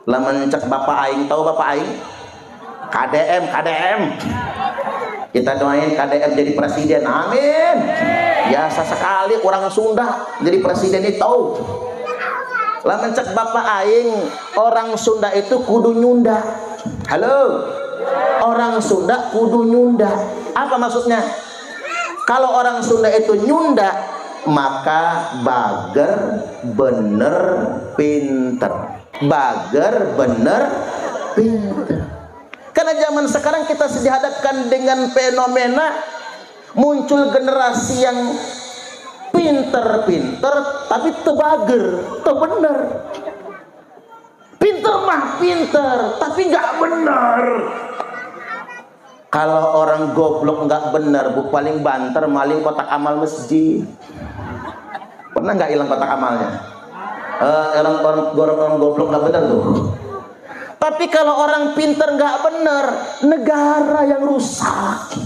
Lamun cek bapak aing, tahu bapak aing? KDM. Kita doain KDM jadi presiden, amin. Biasa sekali orang Sunda jadi presiden itu. Lamun cek bapak aing, orang Sunda itu kudu nyunda. Halo, orang Sunda kudu nyunda. Apa maksudnya? Kalau orang Sunda itu nyunda, maka bager bener pinter. Bager bener pinter. Karena zaman sekarang kita dihadapkan dengan fenomena muncul generasi yang pinter tapi tebager, tebener. Pinter mah pinter tapi nggak bener. Kalau orang goblok nggak bener, bu paling banter maling kotak amal masjid. Pernah nggak hilang kotak amalnya? Orang goblok nggak bener tuh. Tapi kalau orang pinter nggak bener, negara yang rusak,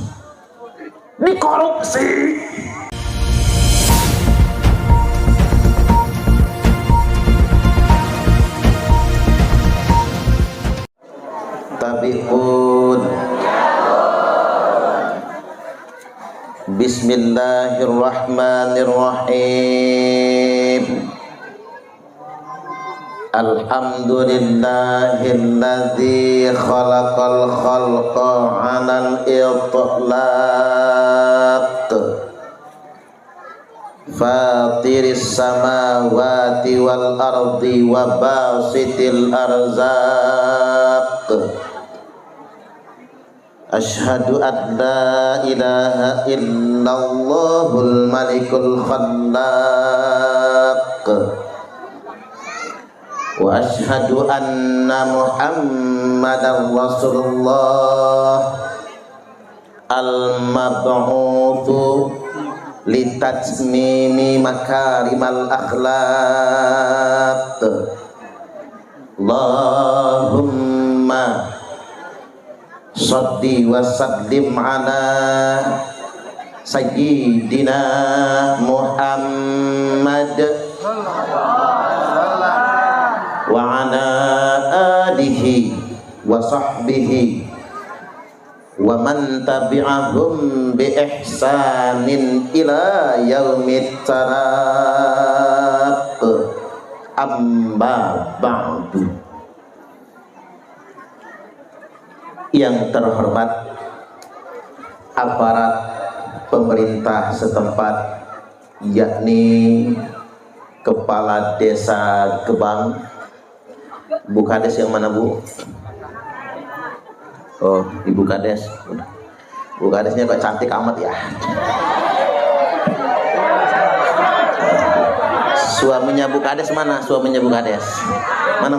dikorupsi. Tabi'un. Bismillahirrahmanirrahim. Alhamdulillahilladzi khalaqal khalqa 'alal itlaq. Fatiris samawati wal ardi wa basitil arzaq. Asyhadu an la ilaha illallahul malikul khallaq. Wa asyhadu anna Muhammadar Rasulullah al-mab'utsu litatmimi makarimal akhlaq. Allahumma shalli wa sallim ala sayyidina Muhammad wa ala alihi wa sahbihi wa man tabi'ahum bi ihsanin ila yaumit taraq. Amma ba'du. Yang terhormat aparat pemerintah setempat, yakni Kepala Desa Gebang. Bu Kades yang mana, Bu? Oh, Ibu Kades. Bu Kadesnya kok cantik amat ya. Suaminya Bu Kades mana? Suaminya Bu Kades. Mana.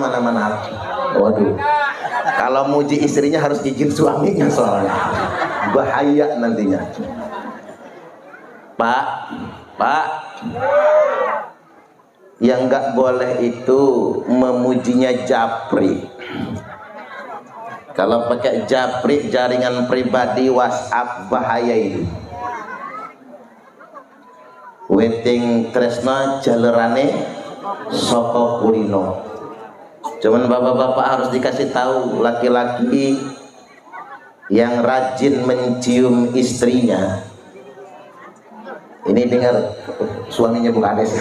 Waduh. Kalau muji istrinya harus izin suaminya soalnya. Bahaya nantinya. Pak. Yang nggak boleh itu memujinya japri. Kalau pakai japri jaringan pribadi WhatsApp, bahaya itu. Weting tresna jalerane soko kulino. Cuman bapak-bapak harus dikasih tahu, laki-laki yang rajin mencium istrinya. Ini dengar suaminya Bu Kades.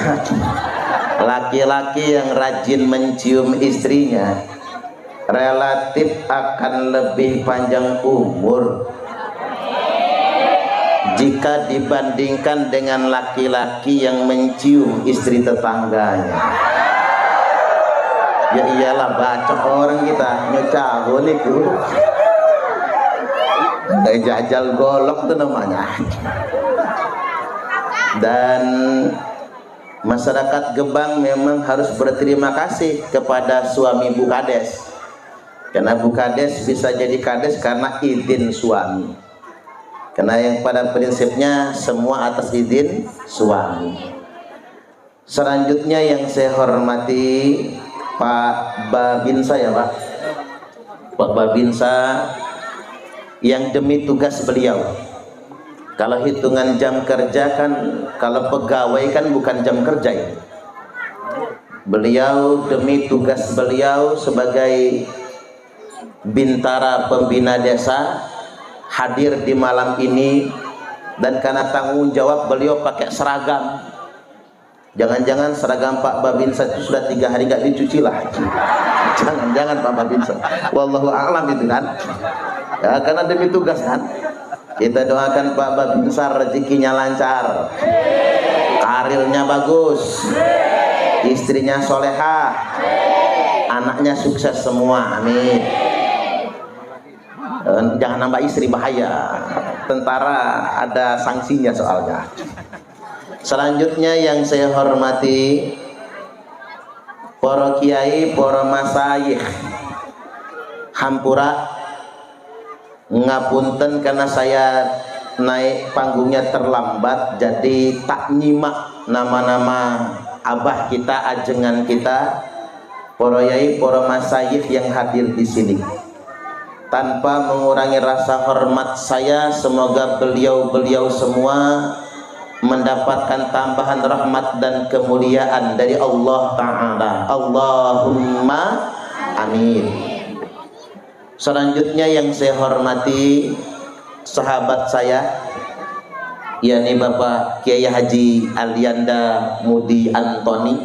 Laki-laki yang rajin mencium istrinya relatif akan lebih panjang umur jika dibandingkan dengan laki-laki yang mencium istri tetangganya. Ya iyalah, bacok orang kita nyocago niku. Jajal golok itu namanya. Dan masyarakat Gebang memang harus berterima kasih kepada suami Bu Kades, karena Bu Kades bisa jadi Kades karena izin suami. Karena yang pada prinsipnya semua atas izin suami. Selanjutnya yang saya hormati Pak Babinsa ya Pak. Pak Babinsa yang demi tugas beliau. Kalau hitungan jam kerja kan, kalau pegawai kan bukan jam kerja ya. Beliau demi tugas beliau sebagai bintara pembina desa hadir di malam ini, dan karena tanggung jawab beliau pakai seragam. Jangan-jangan seragam Pak Babinsa itu sudah 3 hari nggak dicuci lah. Jangan-jangan Pak Babinsa. Wallahu a'lam itu kan. Ya, karena demi tugas kan. Kita doakan Pak Babinsa rezekinya lancar, karirnya bagus, istrinya solehah, anaknya sukses semua. Amin. Jangan nambah istri, bahaya. Tentara ada sanksinya soalnya. Selanjutnya yang saya hormati para kiai, para masayikh, hampura ngapunten karena saya naik panggungnya terlambat, jadi tak nyimak nama-nama abah kita, ajengan kita, para yai, para masayikh yang hadir di sini. Tanpa mengurangi rasa hormat saya, semoga beliau-beliau semua mendapatkan tambahan rahmat dan kemuliaan dari Allah Ta'ala. Allahumma amin. Selanjutnya yang saya hormati sahabat saya, yakni Bapak Kiai Haji Alianda Mudi Antoni.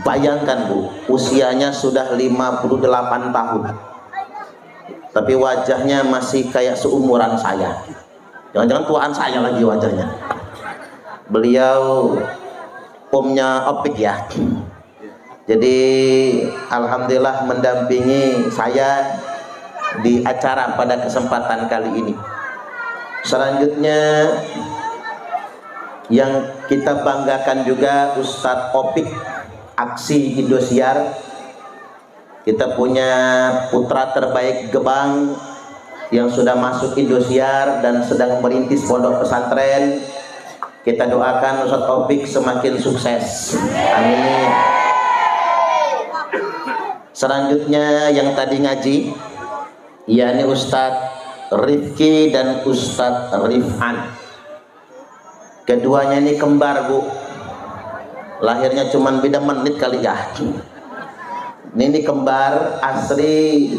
Bayangkan Bu, usianya sudah 58 tahun, tapi wajahnya masih kayak seumuran saya. Jangan-jangan tuaan saya lagi wajahnya. Beliau omnya Opik ya. Jadi alhamdulillah mendampingi saya di acara pada kesempatan kali ini. Selanjutnya yang kita banggakan juga Ustadz Opik, Aksi Indosiar. Kita punya putra terbaik Gebang yang sudah masuk Indosiar dan sedang merintis pondok pesantren. Kita doakan Ustadz Opik semakin sukses. Amin. Selanjutnya yang tadi ngaji, yakni Ustadz Rifki dan Ustadz Rifan. Keduanya ini kembar Bu, lahirnya cuman beda menit kali ya. Ini kembar asli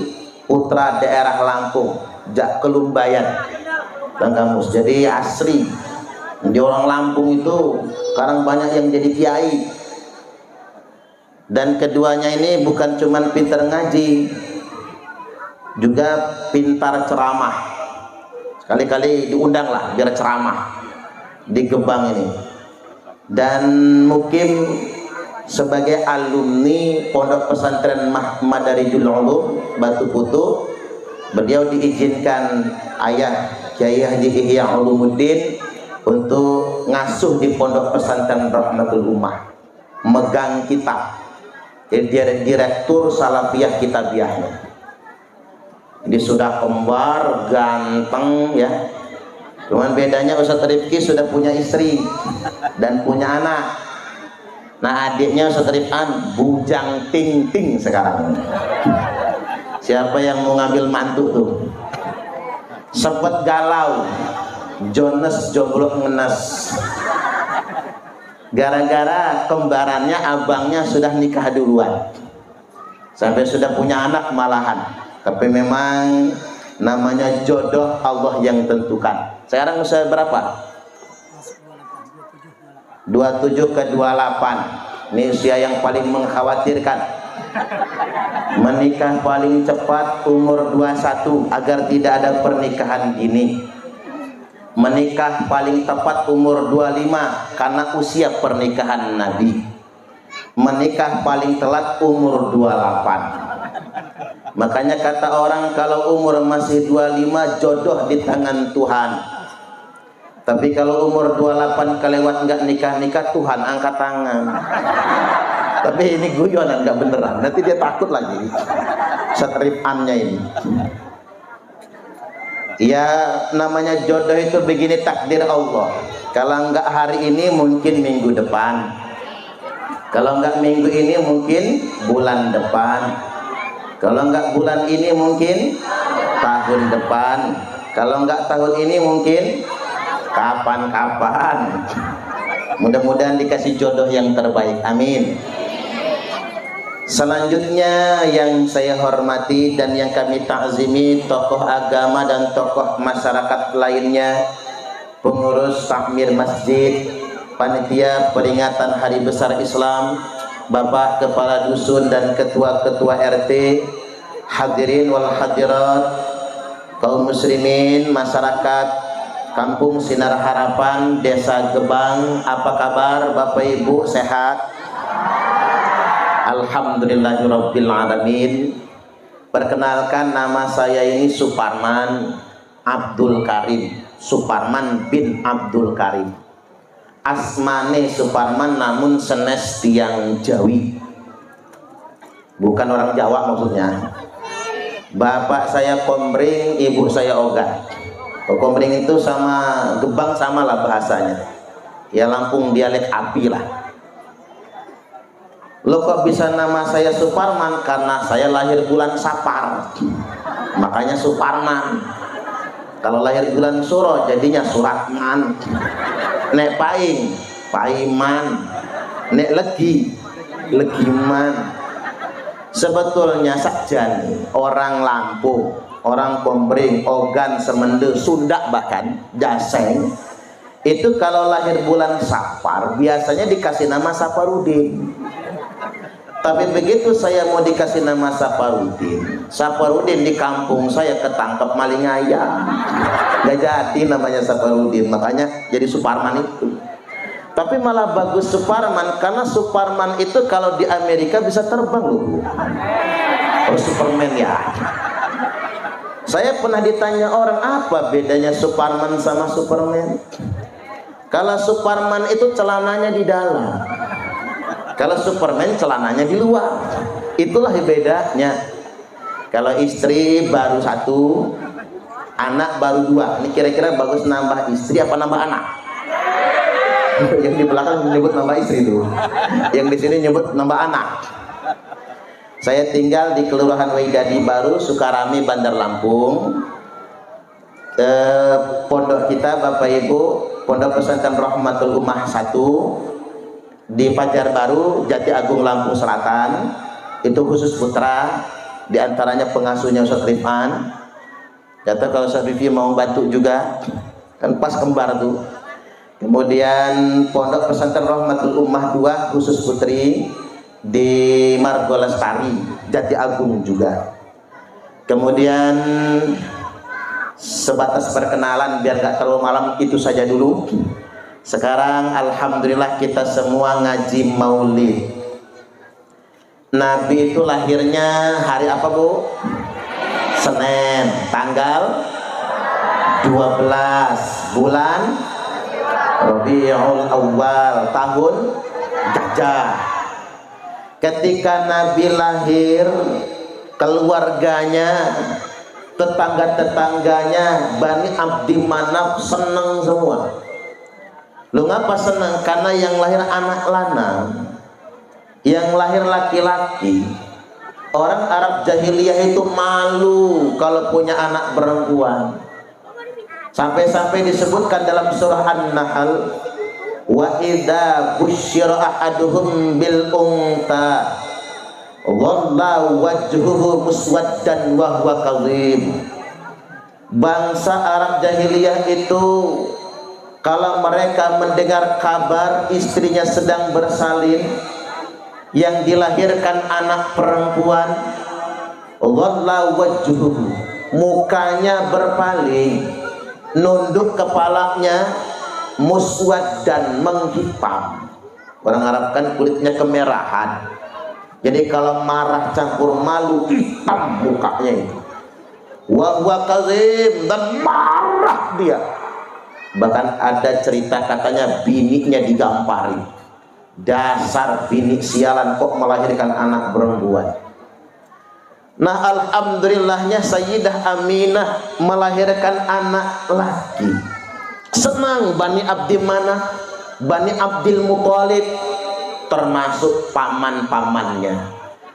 putra daerah Lampung, Jak Kelumbayan Bang Kamus. Jadi asli di orang Lampung itu sekarang banyak yang jadi kiai. Dan keduanya ini bukan cuman pintar ngaji, juga pintar ceramah. Sekali-kali diundang lah biar ceramah di Gebang ini. Dan mungkin sebagai alumni Pondok Pesantren Madarijul Ulum Batu Putu, beliau diizinkan ayah Kiai Haji Ihya Ulumuddin untuk ngasuh di Pondok Pesantren Rahmatul Ummah, megang kitab. Jadi dia direktur Salafiyah Kitabiahnya. Jadi sudah kembar, ganteng ya. Cuman bedanya Ustadz Rifki sudah punya istri dan punya anak. Nah adiknya Ustadz Rifan bujang ting-ting sekarang. Siapa yang mau ngambil mantu tuh? Sempet galau, Jones jomblo ngenes. Gara-gara kembarannya abangnya sudah nikah duluan, sampai sudah punya anak malahan. Tapi memang namanya jodoh Allah yang tentukan. Sekarang usia berapa? 27 ke 28. Ini usia yang paling mengkhawatirkan. Menikah paling cepat umur 21 agar tidak ada pernikahan dini. Menikah paling tepat umur 25 karena usia pernikahan Nabi. Menikah paling telat umur 28. Makanya kata orang kalau umur masih 25 jodoh di tangan Tuhan. Tapi kalau umur 28 kelewat nggak nikah-nikah, Tuhan angkat tangan. Tapi ini guyonan, nggak beneran. Nanti dia takut lagi setripannya ini. Ya namanya jodoh itu begini, takdir Allah. Kalau nggak hari ini mungkin minggu depan. Kalau nggak minggu ini mungkin bulan depan. Kalau nggak bulan ini mungkin tahun depan. Kalau nggak tahun ini mungkin kapan-kapan. Mudah-mudahan dikasih jodoh yang terbaik, amin. Selanjutnya yang saya hormati dan yang kami takzimi, tokoh agama dan tokoh masyarakat lainnya, pengurus takmir masjid, panitia peringatan Hari Besar Islam, Bapak Kepala Dusun dan Ketua-Ketua RT, hadirin wal hadirat, kaum muslimin, masyarakat Kampung Sinar Harapan, Desa Gebang, apa kabar Bapak Ibu, sehat? Alhamdulillahirabbil alamin. Perkenalkan, nama saya ini Suparman Abdul Karim, Suparman bin Abdul Karim. Asmane Suparman namun senes tiang Jawi, bukan orang Jawa maksudnya. Bapak saya Komering, ibu saya Ogan. Komering itu sama Gebang sama lah bahasanya, ya Lampung dialek api lah. Lo kok bisa nama saya Suparman? Karena saya lahir bulan Sapar, makanya Suparman. Kalau lahir bulan Suro jadinya Suratman. Nek Paing, Paiman. Nek Legi, Legiman. Sebetulnya saja orang Lampung, orang Komering, Ogan, Semende, Sunda bahkan Jaseng itu kalau lahir bulan Sapar biasanya dikasih nama Saparudin. Tapi begitu saya mau dikasih nama Saparudin, Saparudin di kampung saya ketangkep maling ayam, gak jadi namanya Saparudin, makanya jadi Suparman itu. Tapi malah bagus Suparman, karena Suparman itu kalau di Amerika bisa terbang loh. Oh, Superman ya. Saya pernah ditanya orang, apa bedanya Suparman sama Superman? Kalau Suparman itu celananya di dalam, kalau Superman celananya di luar. Itulah bedanya. Kalau istri baru satu, anak baru dua. Ini kira-kira bagus nambah istri apa nambah anak? Yang di belakang menyebut nambah istri itu, yang di sini nyebut nambah anak. Saya tinggal di Kelurahan Widadi Baru, Sukarami, Bandar Lampung. Pondok kita Bapak Ibu, Pondok Pesantren Rahmatul Ummah 1 di Pajar Baru, Jati Agung, Lampung Selatan. Itu khusus putra, diantaranya pengasuhnya Ustaz Rifan. Kata kalau Ustaz Rifan mau bantu juga, kan pas kembar tuh. Kemudian Pondok Pesantren Rahmatul Ummah 2 khusus putri di Margo Lestari, Jati Agung juga. Kemudian sebatas perkenalan biar gak terlalu malam, itu saja dulu. Sekarang alhamdulillah kita semua ngaji maulid. Nabi itu lahirnya hari apa Bu? Senin, tanggal 12 bulan Rabiul Awal, tahun Gajah. Ketika Nabi lahir, keluarganya, tetangga-tetangganya Bani Abdi Manaf senang semua. Lu ngapa senang? Karena yang lahir anak lanang, yang lahir laki-laki. Orang Arab jahiliyah itu malu kalau punya anak perempuan. Sampai-sampai disebutkan dalam surah An-Nahl, wa idza busyira ahaduhum bil unta dhalla wajhuhu muswaddan wa huwa kadhib. Bangsa Arab jahiliyah itu kalau mereka mendengar kabar istrinya sedang bersalin, yang dilahirkan anak perempuan, dhalla wajhuhu, mukanya berpaling, nunduk kepalanya, muswaddan, menghitam. Orang Arab kan kulitnya kemerahan, jadi kalau marah campur malu hitam mukanya itu. Wa huwa kazim, dan marah dia. Bahkan ada cerita katanya bininya digampari. Dasar bini sialan kok melahirkan anak perempuan. Nah alhamdulillahnya Sayyidah Aminah melahirkan anak laki. Senang Bani Abdi Manaf, Bani Abdil Muthalib, termasuk paman-pamannya.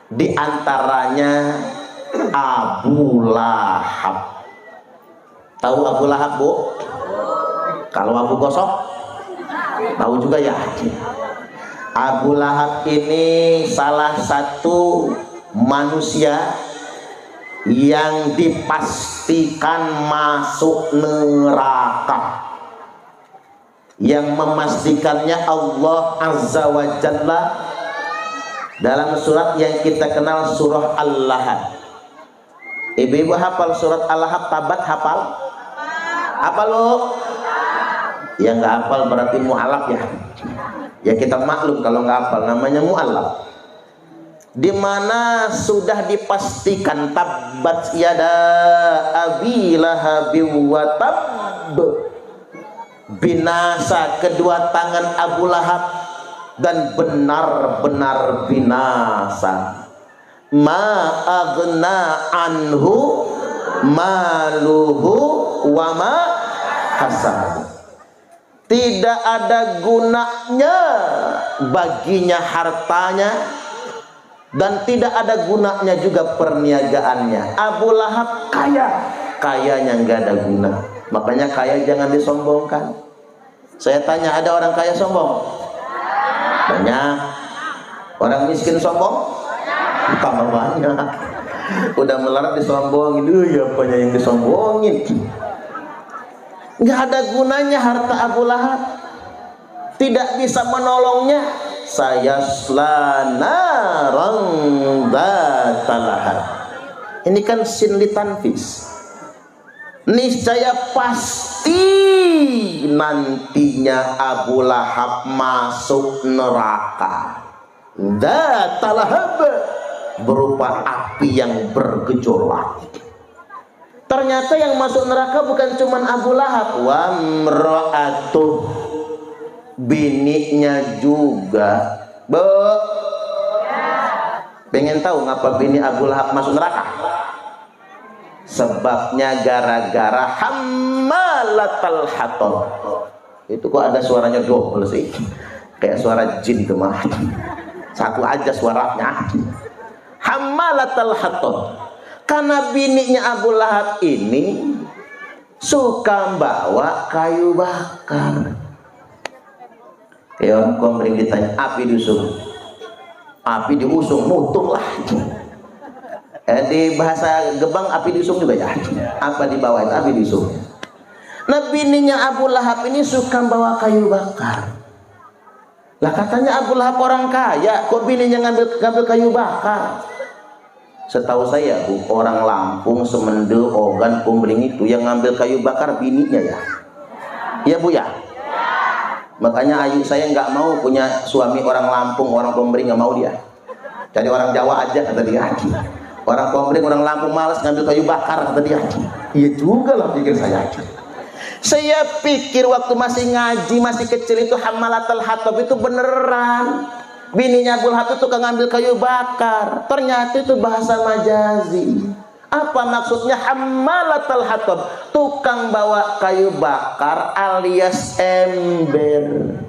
Di antaranya Abu Lahab. Tahu Abu Lahab Bu? Kalau Abu Gosok Tahu juga ya. Abu Lahab ini salah satu manusia yang dipastikan masuk neraka. Yang memastikannya Allah Azza wa Jalla dalam surat yang kita kenal, surah Al-Lahab. Ibu-ibu hafal surat Al-Lahab? Tabat hafal? Apa lo? Yang nggak hafal berarti mu'alaf ya. Ya kita maklum kalau nggak hafal, namanya mu'alaf. Di mana sudah dipastikan tabbat yada abi lahabin wa tabb, binasa kedua tangan Abu Lahab dan benar-benar binasa. Ma aghna anhu maluhu wa ma kasab. Tidak ada gunanya baginya hartanya dan tidak ada gunanya juga perniagaannya. Abu Lahab kaya, kayanya nggak ada guna. Makanya kaya jangan disombongkan. Saya tanya, ada orang kaya sombong? Banyak. Orang miskin sombong? Tambah banyak. Udah melarat disombongin. Ya apanya yang disombongin? Nggak ada gunanya harta Abu Lahab. Tidak bisa menolongnya. Saya slanaran datalahab. Ini kan sinli tanfis. Niscaya pasti nantinya Abu Lahab masuk neraka. Datalahab berupa api yang bergejolak. Ternyata yang masuk neraka bukan cuma Abu Lahab, wa mra'atuh, bininya juga. Pengen tahu ngapa bini Abu Lahab masuk neraka? Sebabnya gara-gara hammalatal hatab. Itu kok ada suaranya double sih, kayak suara jin tuh mah. Satu aja suaranya. Hammalatal hatab. Karena bininya Abu Lahab ini suka bawa kayu bakar. Ya, komering ditanya, api diusung. Api diusung, mutung lah. Di bahasa Gebang api diusung juga ya. Apa di bawah itu api diusung. Nah, bininya Abu Lahab ini suka bawa kayu bakar. Lah katanya Abu Lahab orang kaya, kok bininya ngambil kayu bakar? Setahu saya Bu, orang Lampung, Semende, Ogan, Kumbring itu yang ngambil kayu bakar bininya ya. Iya Bu ya. Makanya ayu saya nggak mau punya suami orang Lampung, orang Kumbring, nggak mau dia. Cari orang Jawa aja kata dia. Orang Kumbring, orang Lampung malas ngambil kayu bakar kata dia. Iya juga lah pikir saya. Saya pikir waktu masih ngaji, masih kecil itu hammalatal hatab itu beneran. Bininya Abu Lahab itu tukang ngambil kayu bakar. Ternyata itu bahasa majazi. Apa maksudnya hammalatal hatab? Tukang bawa kayu bakar alias ember,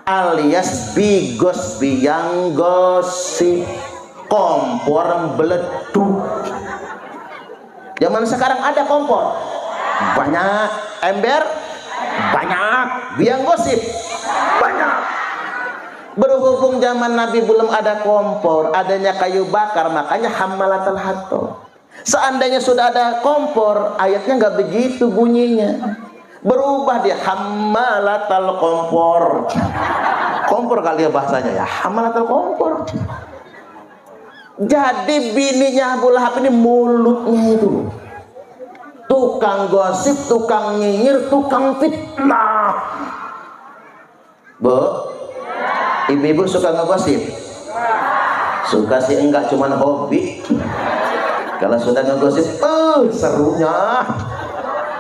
alias bigos biang gosip, kompor beleduk. Zaman sekarang ada kompor banyak, ember banyak, biang gosip banyak. Berhubung zaman Nabi belum ada kompor, adanya kayu bakar, makanya hammalatal hatab. Seandainya sudah ada kompor, ayatnya nggak begitu bunyinya. Berubah dia hammalatal kompor. Kompor kali ya bahasanya ya, hammalatal kompor. Jadi bininya Abu Lahab ini mulutnya itu tukang gosip, tukang nyinyir, tukang fitnah. Bu, ibu-ibu suka ngegosip? Suka sih enggak, cuman hobi. Kalau sudah ngegosip, serunya.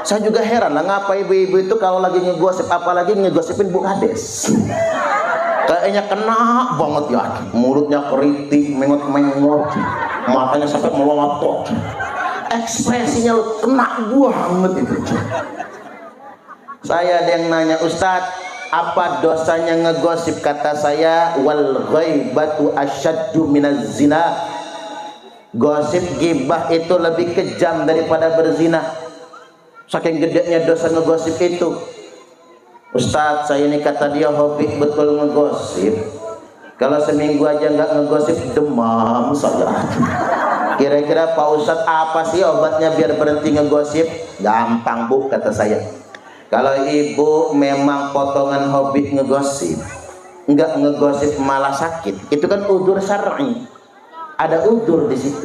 Saya juga heran lah, ngapa ibu-ibu itu kalau lagi ngegosip, apalagi ngegosipin Bu Kades. Kayaknya kena banget ya. Mulutnya keriting, mengot-mengot, matanya sampai melotot. Ekspresinya lu kena banget itu. Saya ada yang nanya, Ustadz, apa dosanya ngegosip? Kata saya, wal ghaibatu asyaddu minaz zina. Gosip gibah itu lebih kejam daripada berzina. Saking gedenya dosa ngegosip itu. Ustadz, saya ini kata dia hobi betul ngegosip. Kalau seminggu aja nggak ngegosip demam saya. Kira-kira Pak Ustadz apa sih obatnya biar berhenti ngegosip? Gampang Bu, kata saya. Kalau ibu memang potongan hobi ngegosip, nggak ngegosip malah sakit, itu kan udzur syar'i. Ada udzur di situ.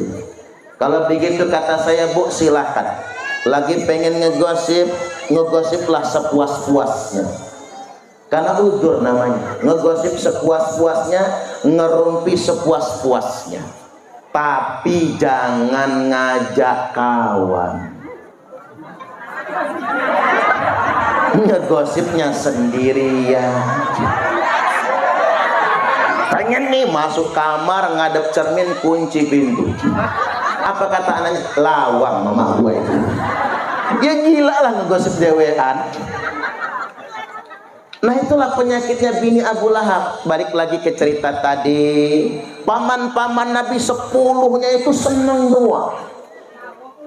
Kalau begitu kata saya Bu, silahkan. Lagi pengen ngegosip, ngegosiplah sepuas-puasnya. Karena udzur namanya. Ngegosip sepuas-puasnya, ngerumpi sepuas-puasnya. Tapi jangan ngajak kawan. Ngegosipnya sendirian. Pengen nih masuk kamar, ngadep cermin, kunci pintu. Apa kata anaknya? Lawang mama gue. Ya gila lah ngegosip dewean. Nah itulah penyakitnya bini Abu Lahab. Balik lagi ke cerita tadi. Paman-paman Nabi 10-nya itu seneng doang.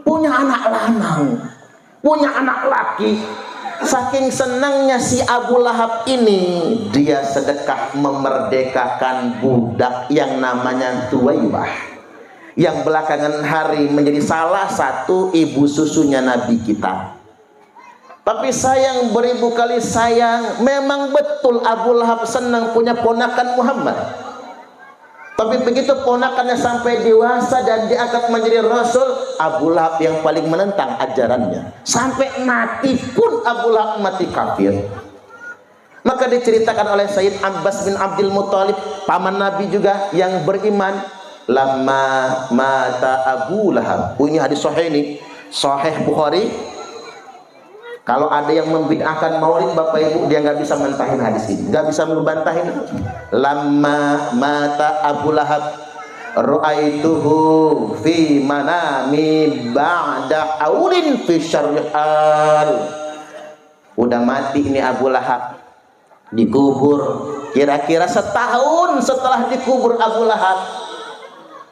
Punya anak lanang, punya anak laki. Saking senangnya si Abu Lahab ini, dia sedekah memerdekakan budak yang namanya Tuwaibah, yang belakangan hari menjadi salah satu ibu susunya Nabi kita. Tapi sayang, beribu kali sayang, memang betul Abu Lahab senang punya ponakan Muhammad. Tapi begitu ponakannya sampai dewasa dan diangkat menjadi Rasul, Abu Lahab yang paling menentang ajarannya. Sampai mati pun Abu Lahab mati kafir. Maka diceritakan oleh Sayyid Abbas bin Abdul Muttalib, paman Nabi juga yang beriman, lama mata Abu Lahab. Ini hadis sahih ini, sahih Bukhari. Kalau ada yang membid'ahkan maulid Bapak Ibu, dia nggak bisa mentahin hadis ini, nggak bisa membantahin. Lama mata Abu Lahab, ra'aituhu fi manami ba'da aulin fi syarrihal. Udah mati ini Abu Lahab, dikubur. Kira-kira setahun setelah dikubur Abu Lahab,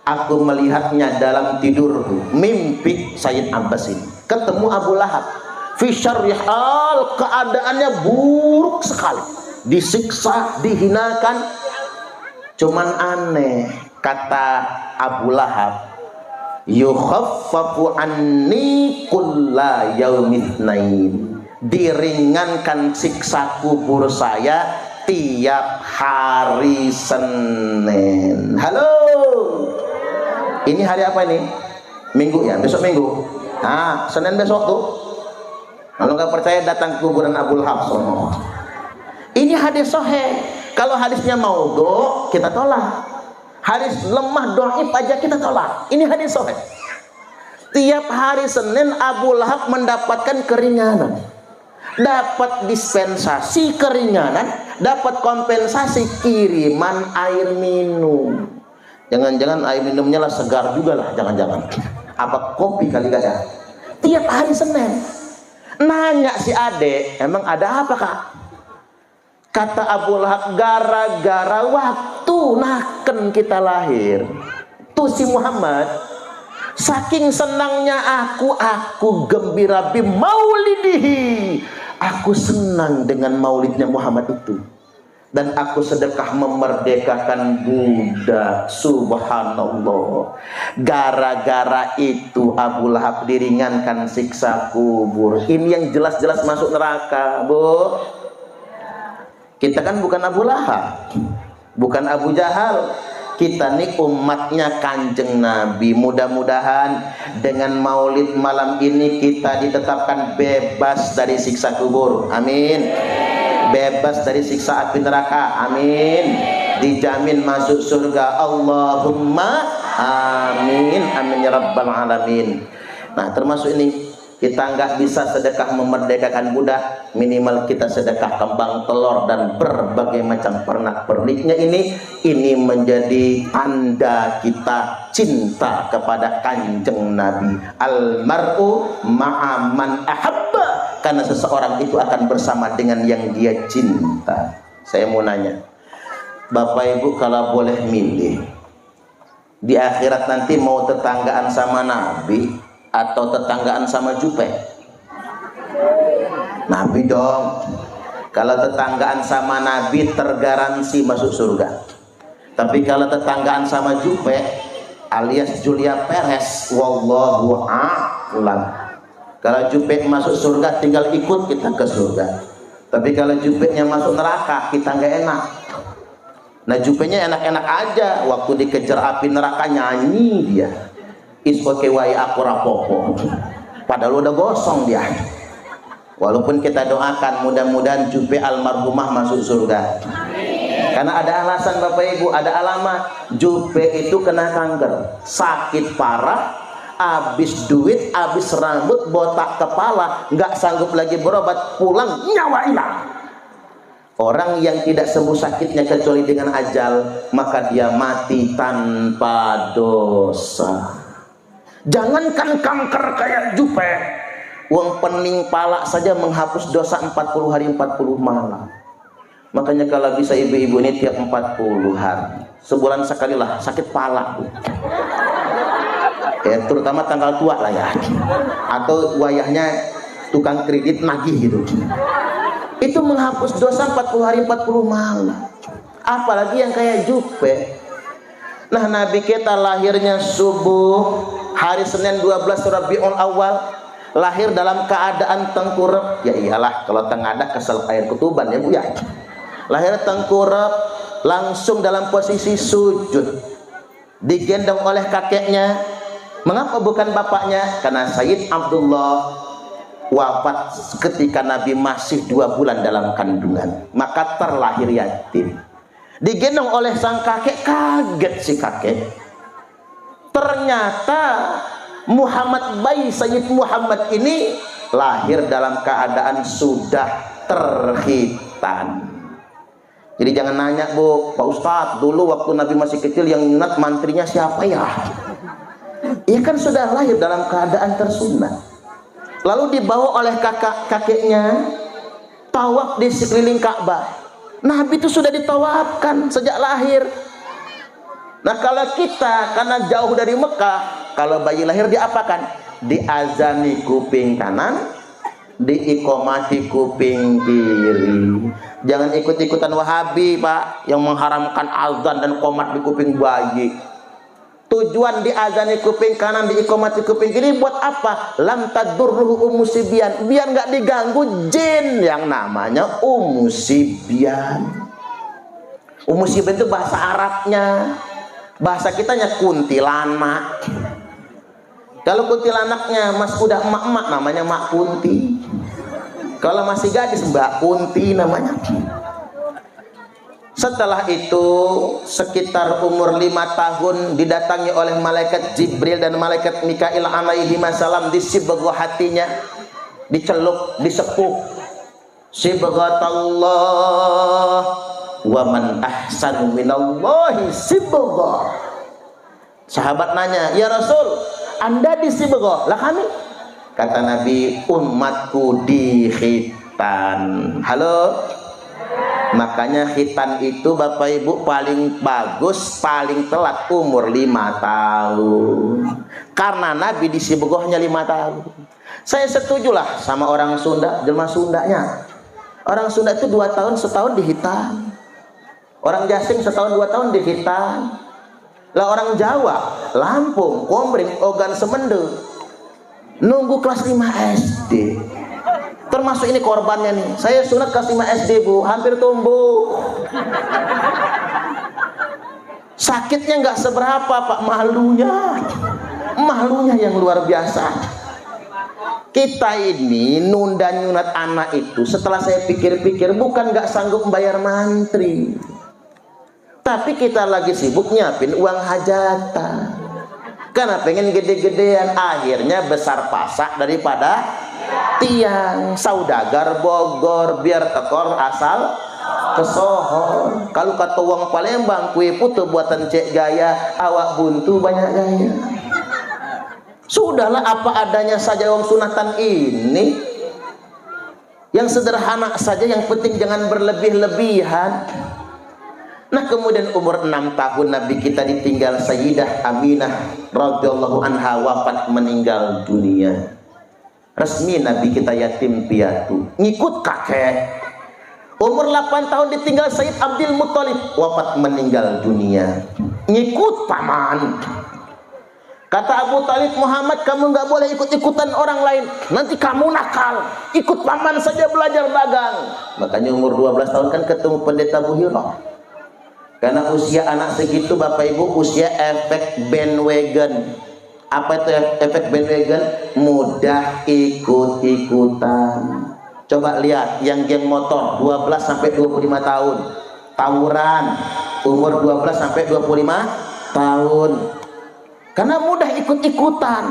aku melihatnya dalam tidurku, mimpi Sayyid Abbas ini ketemu Abu Lahab. Fi syarrihal, keadaannya buruk sekali, disiksa, dihinakan. Cuman aneh, kata Abu Lahab, yukhaffafu anni kulla yaumitsnain, diringankan siksa kubur saya tiap hari Senin. Halo, ini hari apa ini? Minggu ya, besok Minggu. Nah, Senin besok tuh. Kalau nggak percaya datang ke kuburan Abu Lahab. Ini hadis sahih. Kalau hadisnya maudhu kita tolak. Hadis lemah dhaif aja kita tolak. Ini hadis sahih. Tiap hari Senin Abu Lahab mendapatkan keringanan, dapat dispensasi keringanan, dapat kompensasi kiriman air minum. Jangan-jangan air minumnya lah segar juga lah, jangan-jangan. Apa kopi kali gak ya? Tiap hari Senin. Nanya si adek, emang ada apa kak? Kata Abu Lahab, gara-gara waktu naken kita lahir tuh si Muhammad, saking senangnya aku gembira bi maulidihi, aku senang dengan maulidnya Muhammad itu, dan aku sedekah memerdekakan budak. Subhanallah. Gara-gara itu Abu Lahab diringankan siksa kubur. Ini yang jelas-jelas masuk neraka, Bu. Kita kan bukan Abu Lahab, bukan Abu Jahal. Kita nih umatnya Kanjeng Nabi. Mudah-mudahan dengan maulid malam ini kita ditetapkan bebas dari siksa kubur. Amin. Bebas dari siksa api neraka. Amin. Dijamin masuk surga. Allahumma amin. Amin ya rabbal alamin. Nah, termasuk ini, kita nggak bisa sedekah memerdekakan budak, minimal kita sedekah kembang telur dan berbagai macam pernak-perniknya. Ini menjadi tanda kita cinta kepada Kanjeng Nabi. Al-mar'u ma'aman ahabba, karena seseorang itu akan bersama dengan yang dia cinta. Saya mau nanya, Bapak Ibu kalau boleh milih, di akhirat nanti mau tetanggaan sama Nabi atau tetanggaan sama Jupe? Nabi dong. Kalau tetanggaan sama Nabi tergaransi masuk surga. Tapi kalau tetanggaan sama Jupe alias Julia Perez, wallahu a'lam. Kalau Jupe masuk surga tinggal ikut kita ke surga. Tapi kalau Jupe-nya masuk neraka kita nggak enak. Nah Jupe-nya enak-enak aja, waktu dikejar api neraka nyanyi dia. Isoke wai aku rapopo. Padahal udah gosong dia. Walaupun kita doakan mudah-mudahan Jupe almarhumah masuk surga. Karena ada alasan Bapak Ibu, ada alamat. Jupe itu kena kanker, sakit parah, habis duit, habis rambut, botak kepala, nggak sanggup lagi berobat, pulang nyawa hilang. Orang yang tidak sembuh sakitnya kecuali dengan ajal, maka dia mati tanpa dosa. Jangankan kanker kayak Jupe, uang pening pala saja menghapus dosa 40 hari 40 malam. Makanya kalau bisa ibu-ibu ini tiap 40 hari, sebulan sekali lah sakit pala. Ya, terutama tanggal tua lah ya. Atau wayahnya tukang kredit nagih gitu. Itu menghapus dosa 40 hari 40 malam. Apalagi yang kayak Jupe. Nah, Nabi kita lahirnya subuh hari Senin 12 Rabiul Awal, lahir dalam keadaan tengkurap. Ya iyalah, kalau tengadah kesel air ketuban ya Bu ya. Lahir tengkurap, langsung dalam posisi sujud, digendong oleh kakeknya. Mengapa bukan bapaknya? Karena Sayyid Abdullah wafat ketika Nabi masih 2 bulan dalam kandungan, maka terlahir yatim. Digendong oleh sang kakek, kaget si kakek. Ternyata Muhammad bayi Sayyid Muhammad ini lahir dalam keadaan sudah terkhitan. Jadi jangan nanya Bu, Pak Ustadz, dulu waktu Nabi masih kecil yang nyunat mantrinya siapa ya? Ia kan sudah lahir dalam keadaan tersunat. Lalu dibawa oleh kakeknya tawaf di sekeliling Ka'bah. Nabi itu sudah ditawafkan sejak lahir. Nah kalau kita karena jauh dari Mekah, kalau bayi lahir diapakan? Diazani kuping kanan, diikomati kuping kiri. Jangan ikut-ikutan Wahabi Pak, yang mengharamkan azan dan qomat di kuping bayi. Tujuan diazani kuping kanan, diikomati kuping kiri buat apa? Lam tadurruhu umusibyan, biar nggak diganggu jin yang namanya umusibyan. Umusibyan itu bahasa Arabnya, bahasa kitanya kuntilanak. Kalau kuntilanaknya mas udah emak-emak namanya Mak Kunti. Kalau masih gadis Mbak Kunti namanya. Setelah itu sekitar umur 5 tahun didatangi oleh malaikat Jibril dan malaikat Mikail alaihi salam, disibgah hatinya, diceluk, disepuh. Sibghatallah wa man ahsanu minallahi sibghah. Sahabat nanya, "Ya Rasul, Anda disibghah, lah kami?" Kata Nabi, "Umatku dikhitan." Halo? Makanya khitan itu Bapak Ibu paling bagus, paling telat umur 5 tahun. Karena Nabi disibghahnya 5 tahun. Saya setujulah sama orang Sunda, jelma Sundanya. Orang Sunda itu 2 tahun setahun dihitan. Orang Jasing setahun 2 tahun dihitan. Lah orang Jawa, Lampung, Komering, Ogan Semende nunggu kelas 5 SD. Termasuk ini korbannya nih. Saya sunat kelas 5 SD Bu, hampir tumbuh. Sakitnya nggak seberapa Pak, malunya yang luar biasa. Kita ini nunda nyunat anak itu, setelah saya pikir-pikir, bukan nggak sanggup bayar mantri, tapi kita lagi sibuk nyiapin uang hajatan. Karena pengen gede-gedean, akhirnya besar pasak daripada tiang. Saudagar Bogor biar tekor asal kesohor. Kalau kata uang Palembang, kue putu buatan Cek Gaya, awak buntu banyak gaya. Sudahlah apa adanya saja wong sunatan ini, yang sederhana saja, yang penting jangan berlebih-lebihan. Nah kemudian umur 6 tahun Nabi kita ditinggal Sayyidah Aminah radhiyallahu anha, wafat meninggal dunia. Resmi Nabi kita yatim piatu, ngikut kakek. Umur 8 tahun ditinggal Sayyid Abdul Muttalib, wafat meninggal dunia. Ngikut paman. Kata Abu Talib, Muhammad, kamu nggak boleh ikut-ikutan orang lain, nanti kamu nakal. Ikut paman saja belajar dagang. Makanya umur 12 tahun kan ketemu pendeta Buhiro. Karena usia anak segitu Bapak Ibu, usia efek bandwagon. Apa itu efek bandwagon? Mudah ikut-ikutan. Coba lihat yang geng motor 12 sampai 25 tahun. Tawuran umur 12 sampai 25 tahun. Karena mudah ikut-ikutan.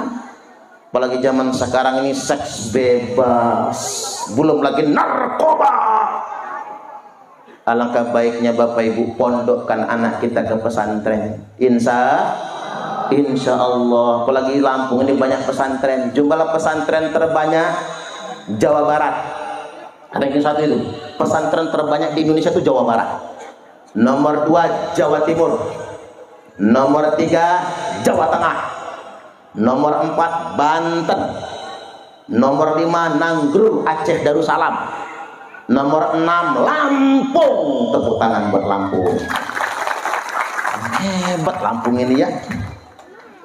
Apalagi zaman sekarang ini seks bebas, belum lagi narkoba. Alangkah baiknya Bapak Ibu pondokkan anak kita ke pesantren. Insya Allah. Apalagi Lampung ini banyak pesantren. Jumlah pesantren terbanyak Jawa Barat. Ada yang satu itu. Pesantren terbanyak di Indonesia itu Jawa Barat. Nomor 2 Jawa Timur. Nomor 3 Jawa Tengah. Nomor 4 Banten. Nomor 5 Nanggroe Aceh Darussalam. Nomor 6 Lampung. Tepuk tangan buat Lampung. Hebat Lampung ini ya.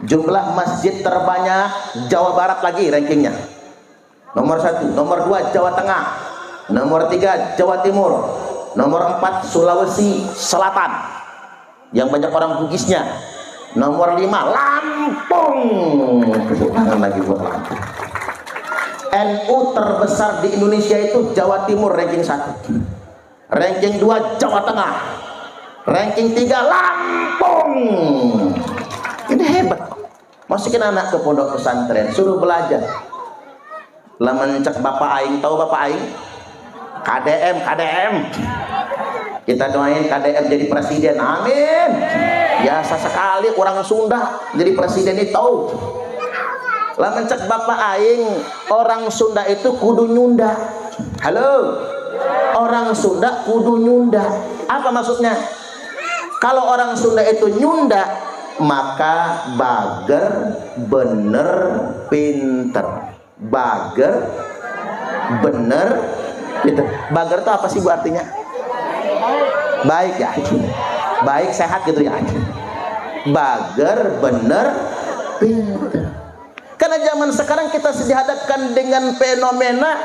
Jumlah masjid terbanyak Jawa Barat lagi rankingnya. Nomor 1, nomor 2 Jawa Tengah. Nomor 3 Jawa Timur. Nomor 4 Sulawesi Selatan yang banyak orang Bugisnya. Nomor 5 Lampung. Tepuk tangan lagi buat Lampung. NU terbesar di Indonesia itu Jawa Timur ranking 1. Ranking 2 Jawa Tengah. Ranking 3 Lampung. Ini hebat. Masukin anak ke pondok pesantren, suruh belajar. Laman cek Bapak Aing, tahu Bapak Aing? KDM. Kita doain KDM jadi presiden, amin. Biasa sekali orang Sunda jadi presiden itu tahu. Lah mencek Bapak Aing, orang Sunda itu kudu nyunda. Halo, orang Sunda kudu nyunda. Apa maksudnya? Kalau orang Sunda itu nyunda, maka bager bener pinter. Bager bener pinter. Bager itu apa sih bu artinya? Baik ya, baik sehat gitu ya. Bager bener pinter. Karena zaman sekarang kita dihadapkan dengan fenomena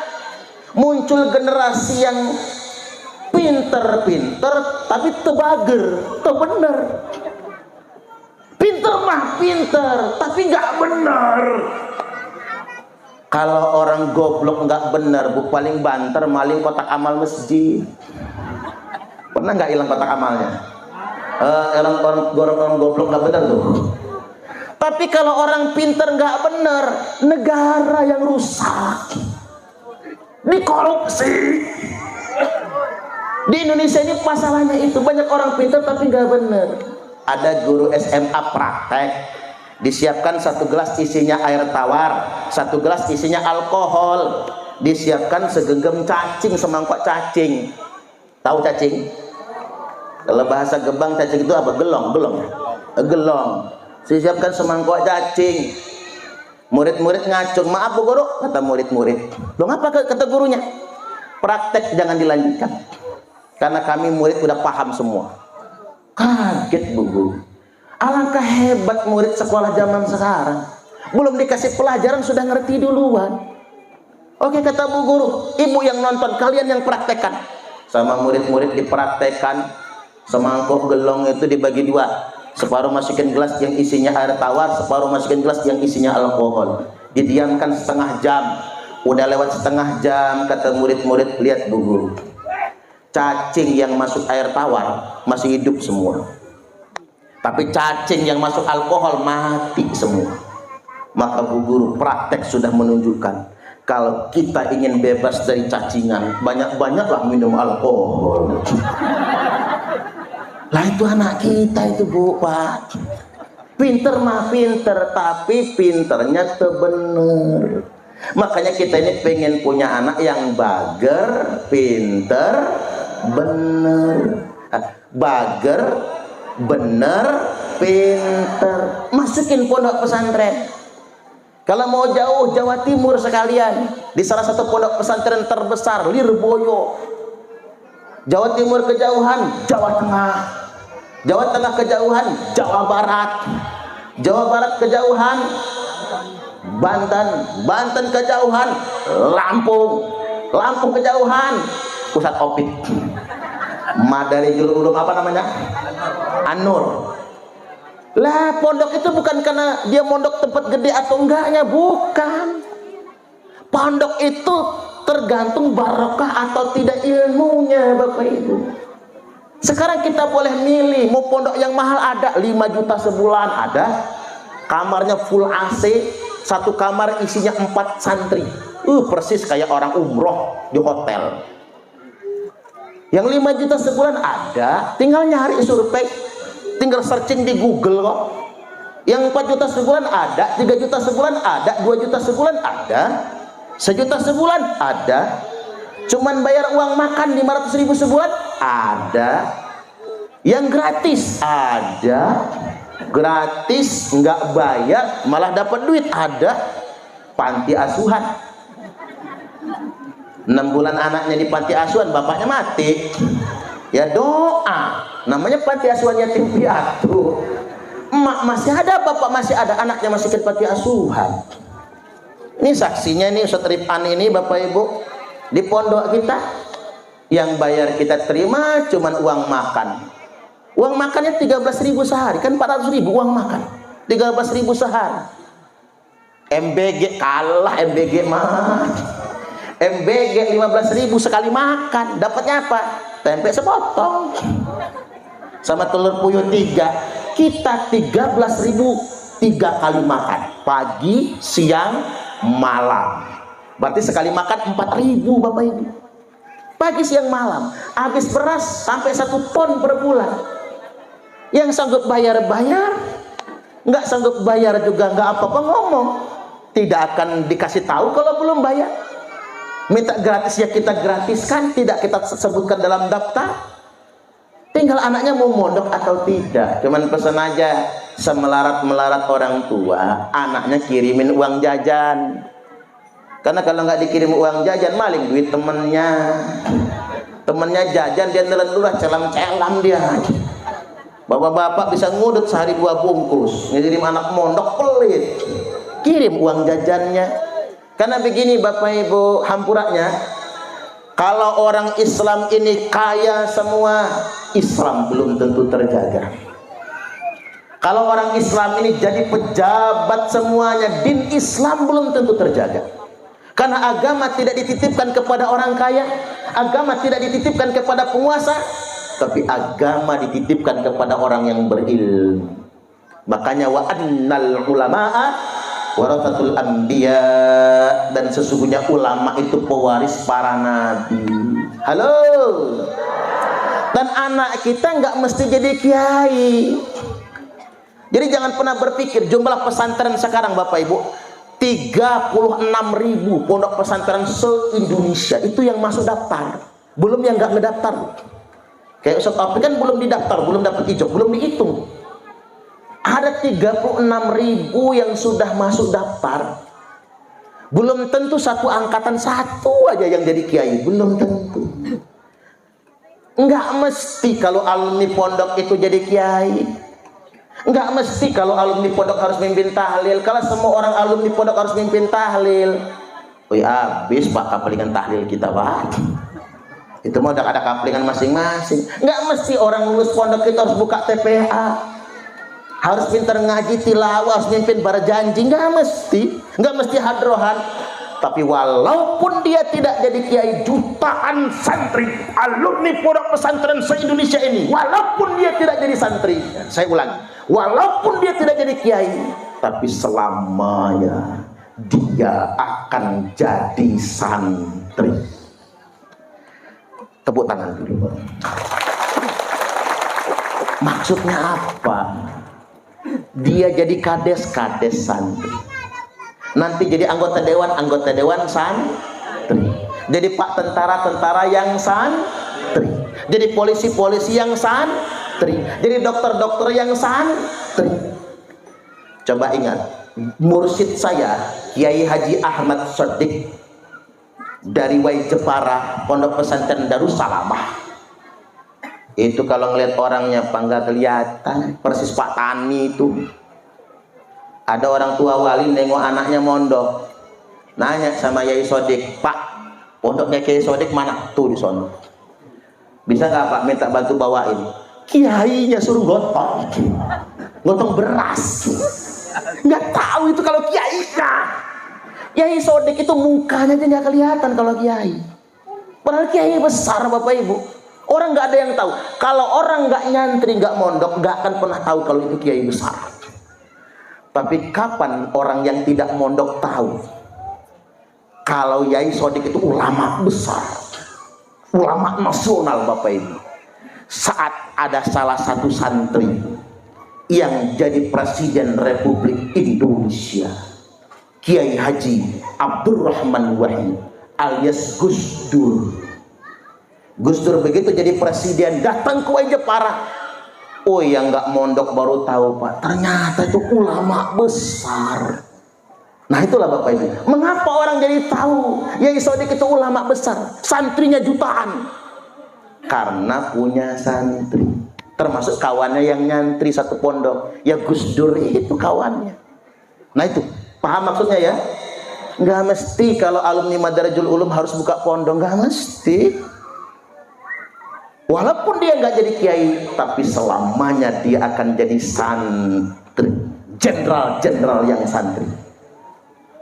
muncul generasi yang pinter-pinter tapi tebager, tebener. Pinter mah pinter tapi nggak bener. Kalau orang goblok nggak bener, bu paling banter maling kotak amal masjid. Pernah nggak hilang kotak amalnya? Orang goblok nggak bener tuh. Tapi kalau orang pinter nggak bener, negara yang rusak, dikorupsi. Di Indonesia ini masalahnya itu banyak orang pinter tapi nggak bener. Ada guru SMA praktek, disiapkan 1 gelas isinya air tawar, 1 gelas isinya alkohol, disiapkan segenggam cacing, semangkok cacing. Tahu cacing? Kalau bahasa Gebang cacing itu apa? Gelong. Disiapkan semangkok cacing. Murid-murid ngacung, maaf bu guru, kata murid-murid. Loh ngapa kata gurunya? Praktek jangan dilanjutkan, karena kami murid udah paham semua. Kaget bu guru. Alangkah hebat murid sekolah zaman sekarang, belum dikasih pelajaran sudah ngerti duluan. Oke kata bu guru, ibu yang nonton, kalian yang praktekkan. Sama murid-murid dipraktekkan. Semangkok gelong itu dibagi 2. Separuh masukin gelas yang isinya air tawar, separuh masukin gelas yang isinya alkohol. Didiamkan setengah jam. Udah lewat setengah jam, kata murid-murid, lihat bu guru, cacing yang masuk air tawar masih hidup semua, tapi cacing yang masuk alkohol mati semua. Maka bu guru, praktek sudah menunjukkan kalau kita ingin bebas dari cacingan, banyak-banyaklah minum alkohol. Lah itu anak kita itu bu pak, pinter mah pinter tapi pinternya bener. Makanya kita ini pengen punya anak yang bager, pinter, bener. Bager, bener, pinter. Masukin pondok pesantren. Kalau mau jauh, Jawa Timur sekalian, di salah satu pondok pesantren terbesar, Lirboyo. Jawa Timur kejauhan, Jawa Tengah. Jawa Tengah kejauhan, Jawa Barat. Jawa Barat kejauhan, Banten. Banten kejauhan, Lampung. Lampung kejauhan, Pusat Opik. Madarijul Ulum apa namanya? An-Nur. Lah pondok itu bukan karena dia mondok tempat gede atau enggaknya, bukan. Pondok itu tergantung barokah atau tidak ilmunya, Bapak Ibu. Sekarang kita boleh milih mau pondok yang mahal, ada 5 juta sebulan, ada kamarnya full AC, satu kamar isinya 4 santri, persis kayak orang umroh di hotel. Yang 5 juta sebulan ada, tinggal nyari survei, tinggal searching di Google kok. Yang 4 juta sebulan ada, 3 juta sebulan ada, 2 juta sebulan ada, 1 juta sebulan ada. Cuman bayar uang makan 500.000 sebulan ada. Yang gratis ada. Gratis nggak bayar malah dapat duit ada. Panti asuhan, 6 bulan anaknya di panti asuhan, bapaknya mati, ya doa, namanya panti asuhan yatim piatu. Emak masih ada, bapak masih ada, anaknya masih ke panti asuhan. Ini saksinya nih Ustaz Rifan ini, Bapak Ibu, di pondok kita yang bayar kita terima cuman uang makan. Uang makannya 13.000 sehari, kan 400.000 uang makan, 13.000 sehari. MBG kalah, MBG mah. MBG 15.000 sekali makan, dapatnya apa? Tempe sepotong sama telur puyuh 3. Kita 13.000 3 kali makan, pagi, siang, malam. Berarti sekali makan 4.000, Bapak Ibu. Pagi, siang, malam. Habis beras sampai 1 ton per bulan. Yang sanggup bayar, nggak sanggup bayar juga nggak apa-apa ngomong. Tidak akan dikasih tahu kalau belum bayar. Minta gratis ya kita gratiskan, tidak kita sebutkan dalam daftar. Tinggal anaknya mau mondok atau tidak. Cuman pesan aja, semelarat-melarat orang tua, anaknya kirimin uang jajan. Karena kalau nggak dikirim uang jajan, maling duit temennya. Temennya jajan, dia nelen dulu, celam-celam dia. Bapak-bapak bisa ngudut sehari 2 bungkus. Ngirim anak mondok pelit. Kirim uang jajannya. Karena begini Bapak Ibu, hampurannya, kalau orang Islam ini kaya semua, Islam belum tentu terjaga. Kalau orang Islam ini jadi pejabat semuanya, din Islam belum tentu terjaga. Karena agama tidak dititipkan kepada orang kaya, agama tidak dititipkan kepada penguasa, tapi agama dititipkan kepada orang yang berilmu. Makanya wa annal ulama'a warathatul anbiya, dan sesungguhnya ulama itu pewaris para nabi. Halo. Dan anak kita nggak mesti jadi kiai. Jadi jangan pernah berpikir jumlah pesantren sekarang Bapak Ibu 36.000 pondok pesantren se-Indonesia itu yang masuk daftar, belum yang nggak ngedaftar. Kayak Ustaz Afi kan belum didaftar, belum dapat ijab, belum dihitung. Ada 36.000 yang sudah masuk daftar. Belum tentu satu angkatan satu aja yang jadi kiai, belum tentu. Enggak mesti kalau alumni pondok itu jadi kiai. Enggak mesti kalau alumni pondok harus mimpin tahlil. Kalau semua orang alumni pondok harus mimpin tahlil, habis Pak kaplingan tahlil kita, Pak. Itu mah udah ada kaplingan masing-masing. Enggak mesti orang lulus pondok itu harus buka TPA. Harus pintar ngaji tilawah, harus mimpin berjanji, nggak mesti hadrohan. Tapi walaupun dia tidak jadi kiai, jutaan santri alumni pondok pesantren se-Indonesia ini, walaupun dia tidak jadi santri, saya ulangi, walaupun dia tidak jadi kiai, tapi selamanya dia akan jadi santri. Tepuk tangan dulu. Maksudnya apa? Dia jadi kades santri, nanti jadi anggota dewan santri, jadi pak tentara yang santri, jadi polisi yang santri, jadi dokter yang santri. Coba ingat, mursyid saya Kiai Haji Ahmad Shadiq dari Wai Jepara, pondok pesantren Darussalamah. Itu kalau ngeliat orangnya apa nggak kelihatan, persis Pak Tani itu. Ada orang tua wali nengok anaknya mondok, nanya sama Yai Sodik, Pak, pondoknya Kiai Sodik mana? Tuh di sono. Bisa nggak Pak minta bantu bawain? Kiainya suruh gotong beras. Nggak tahu itu kalau kiainya. Yai Sodik itu mukanya aja nggak kelihatan kalau kiai. Padahal kiai besar Bapak Ibu. Orang nggak ada yang tahu. Kalau orang nggak nyantri, nggak mondok, nggak akan pernah tahu kalau itu kiai besar. Tapi kapan orang yang tidak mondok tahu kalau Yai Sodik itu ulama besar, ulama nasional Bapak Ibu? Saat ada salah satu santri yang jadi Presiden Republik Indonesia, Kiai Haji Abdurrahman Wahid alias Gus Dur. Gus Dur begitu jadi presiden datang ke Jepara. Oh, yang nggak mondok baru tahu Pak, ternyata itu ulama besar. Nah itulah Bapak Ibu, mengapa orang jadi tahu Yai Sodik itu ulama besar, santrinya jutaan? Karena punya santri, termasuk kawannya yang nyantri satu pondok. Ya Gus Dur itu kawannya. Nah itu, paham maksudnya ya? Nggak mesti kalau alumni Madarajul Ulum harus buka pondok, nggak mesti. Walaupun dia nggak jadi kiai, tapi selamanya dia akan jadi santri, jenderal yang santri.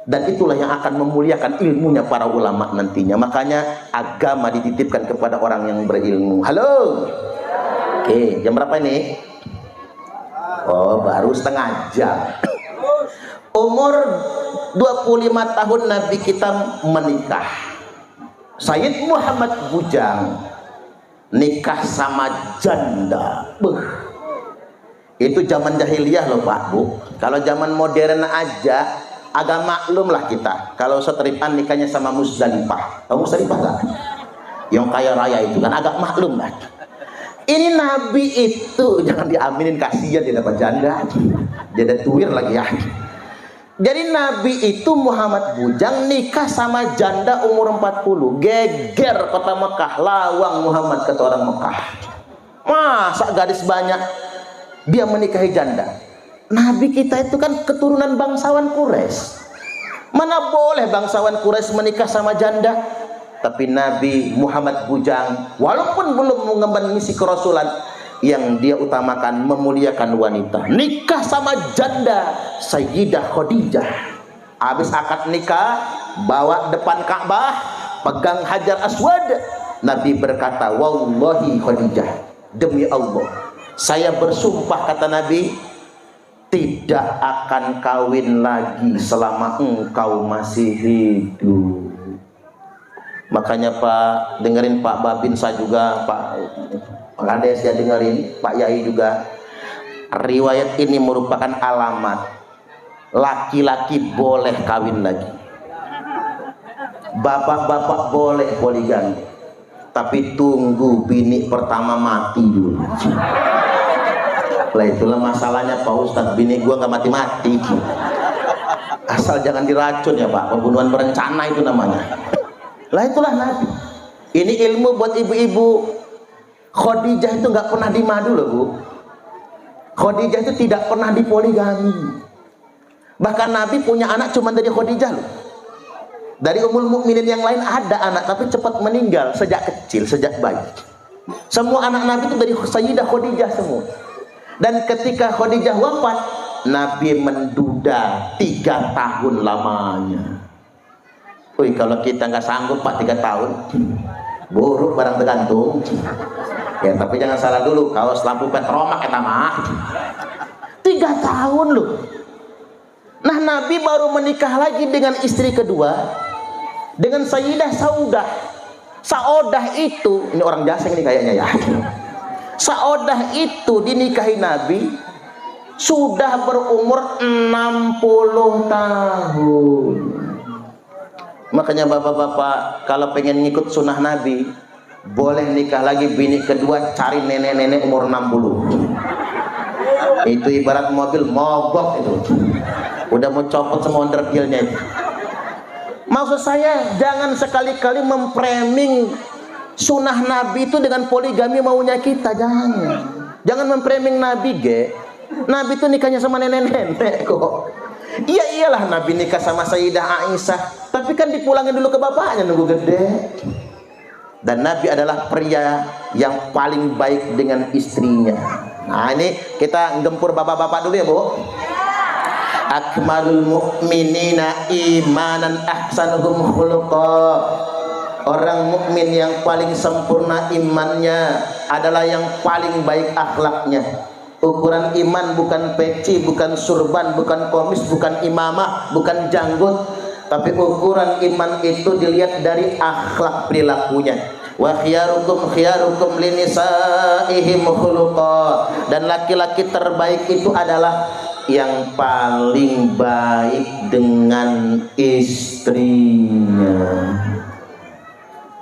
Dan itulah yang akan memuliakan ilmunya para ulama nantinya. Makanya agama dititipkan kepada orang yang berilmu. Halo? Oke, jam berapa ini? Oh, baru setengah jam. Umur 25 tahun Nabi kita menikah. Sayyid Muhammad Bujang nikah sama janda. Itu zaman jahiliyah loh Pak Bu. Kalau zaman modern aja agak maklum lah kita. Kalau setripan nikahnya sama Musdalifah. Tahu Musdalifah nggak? Yang kaya raya itu kan agak maklum lah. Ini Nabi itu jangan diaminin, kasihan dia dapat janda. Janda tuir lagi ya. Jadi Nabi itu Muhammad Bujang nikah sama janda umur 40. Geger kota Mekah, lawang Muhammad kata orang Mekah. Masa gadis banyak dia menikahi janda? Nabi kita itu kan keturunan bangsawan Quraisy. Mana boleh bangsawan Quraisy menikah sama janda? Tapi Nabi Muhammad Bujang walaupun belum mengemban misi kerasulan, yang dia utamakan memuliakan wanita, nikah sama janda Sayyidah Khadijah. Habis akad nikah, bawa depan Ka'bah, pegang Hajar Aswad. Nabi berkata, wallahi Khadijah, demi Allah saya bersumpah, kata Nabi, tidak akan kawin lagi selama engkau masih hidup. Makanya Pak, dengerin Pak Babinsa juga, Pak Kades ya, dengerin Pak Yai juga. Riwayat ini merupakan alamat laki-laki boleh kawin lagi, bapak-bapak boleh poligami, tapi tunggu bini pertama mati dulu. Lah itulah masalahnya Pak Ustadz, bini gua nggak mati-mati, asal jangan diracun ya Pak, pembunuhan berencana itu namanya. Lah itulah Nabi. Ini ilmu buat ibu-ibu. Khadijah itu nggak pernah dimadu loh Bu. Khadijah itu tidak pernah dipoligami. Bahkan Nabi punya anak cuma dari Khadijah loh. Dari Ummul Mukminin yang lain ada anak tapi cepat meninggal sejak kecil, sejak bayi. Semua anak Nabi itu dari Sayyidah Khadijah semua. Dan ketika Khadijah wafat, Nabi menduda 3 tahun lamanya. Wih, kalau kita nggak sanggup Pak 3 tahun, buruk barang tergantung. Ya tapi jangan salah dulu, kaos lampu petromak kita mah 3 tahun loh. Nah Nabi baru menikah lagi dengan istri kedua, dengan Sayyidah Saudah. Saudah itu, ini orang Jawa ini kayaknya ya. Saudah itu dinikahi Nabi sudah berumur 60 tahun. Makanya bapak-bapak kalau pengen ngikut sunnah Nabi, boleh nikah lagi bini kedua, cari nenek-nenek umur 60. Itu ibarat mobil mogok itu, udah mau copot semua undergillnya itu. Maksud saya jangan sekali-kali memframing Sunnah Nabi itu dengan poligami maunya kita, jangan memframing Nabi Nabi itu nikahnya sama nenek-nenek kok. Iya iyalah Nabi nikah sama Sayyidah Aisyah, tapi kan dipulangin dulu ke bapaknya nunggu gede. Dan Nabi adalah pria yang paling baik dengan istrinya. Nah ini kita gempur bapak-bapak dulu ya Bu. Akmalul mu'minina imanan ahsanuhum khuluqa. Orang mukmin yang paling sempurna imannya adalah yang paling baik akhlaknya. Ukuran iman bukan peci, bukan surban, bukan komis, bukan imamah, bukan janggut, tapi ukuran iman itu dilihat dari akhlak perilakunya. Wa khiyarukum khiyarukum linisaihim khuluqa. Dan laki-laki terbaik itu adalah yang paling baik dengan istrinya.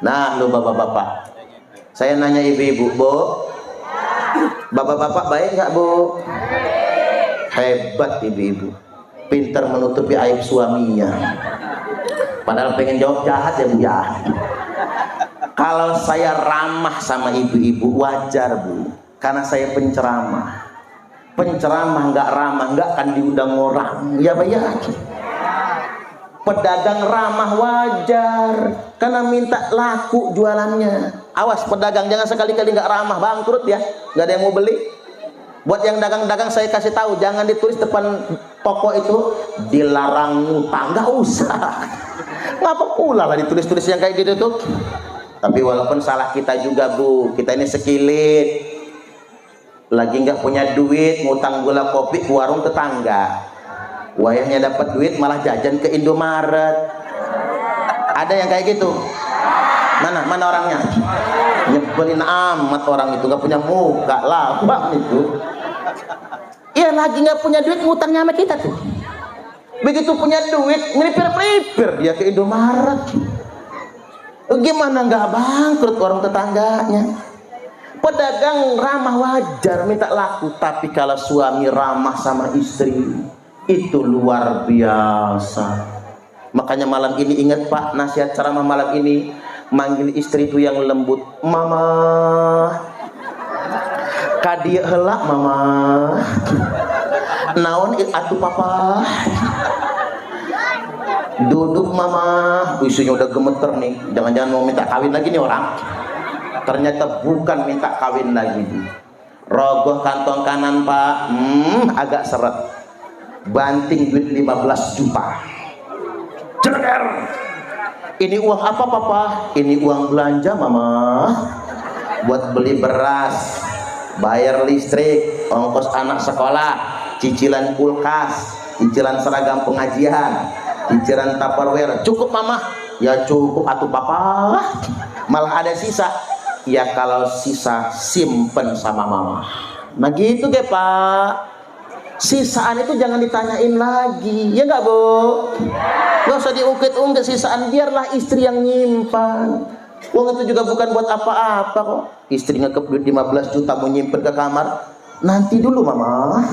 Nah, lu bapak-bapak, saya nanya ibu-ibu, Bu, bapak-bapak baik nggak Bu? Hebat ibu-ibu, pintar menutupi aib suaminya. Padahal pengen jawab jahat ya Bu ya. Kalau saya ramah sama ibu-ibu wajar Bu, karena saya penceramah. Penceramah nggak ramah nggak akan diundang orang, ya Pak ya. Pedagang ramah wajar karena minta laku jualannya. Awas pedagang jangan sekali-kali nggak ramah, bangkrut ya, nggak ada yang mau beli. Buat yang dagang-dagang saya kasih tahu, jangan ditulis depan toko itu dilarang ngutang, nggak usah. Ngapa pula lah ditulis-tulis yang kayak gitu tuh. Tapi walaupun salah kita juga Bu, kita ini sekilit, lagi nggak punya duit, ngutang gula kopi ke warung tetangga. Wayahnya dapat duit malah jajan ke Indomaret. Ada yang kayak gitu? Mana orangnya? Nyebelin amat orang itu, nggak punya muka, labang itu. Iya lagi nggak punya duit, ngutangnya sama kita tuh. Begitu punya duit, melipir-melipir dia ke Indomaret. Gimana nggak bangkrut orang tetangganya? Pedagang ramah wajar minta laku, tapi kalau suami ramah sama istri itu luar biasa. Makanya malam ini ingat Pak, nasihat ceramah malam ini, manggil istri itu yang lembut. Mama, kadi helak mama. Naon atuh papa. Duduk mama. Isunya udah gemeter nih, jangan-jangan mau minta kawin lagi nih orang. Ternyata bukan minta kawin lagi. Rogoh kantong kanan Pak, agak seret. Banting duit 15 juta. Jeler. Ini uang apa papa? Ini uang belanja mama. Buat beli beras, bayar listrik, ongkos anak sekolah, cicilan kulkas, cicilan seragam pengajian, cicilan Tupperware. Cukup mama? Ya cukup atuh papa. Malah ada sisa. Ya kalau sisa simpen sama mama. Nah gitu deh Pak. Sisaan itu jangan ditanyain lagi, ya nggak Bu? Nggak usah diungkit-ungkit sisaan, biarlah istri yang nyimpan. Uang itu juga bukan buat apa-apa kok. Istri ngekep duit 15 juta mau nyimpen ke kamar, nanti dulu mama.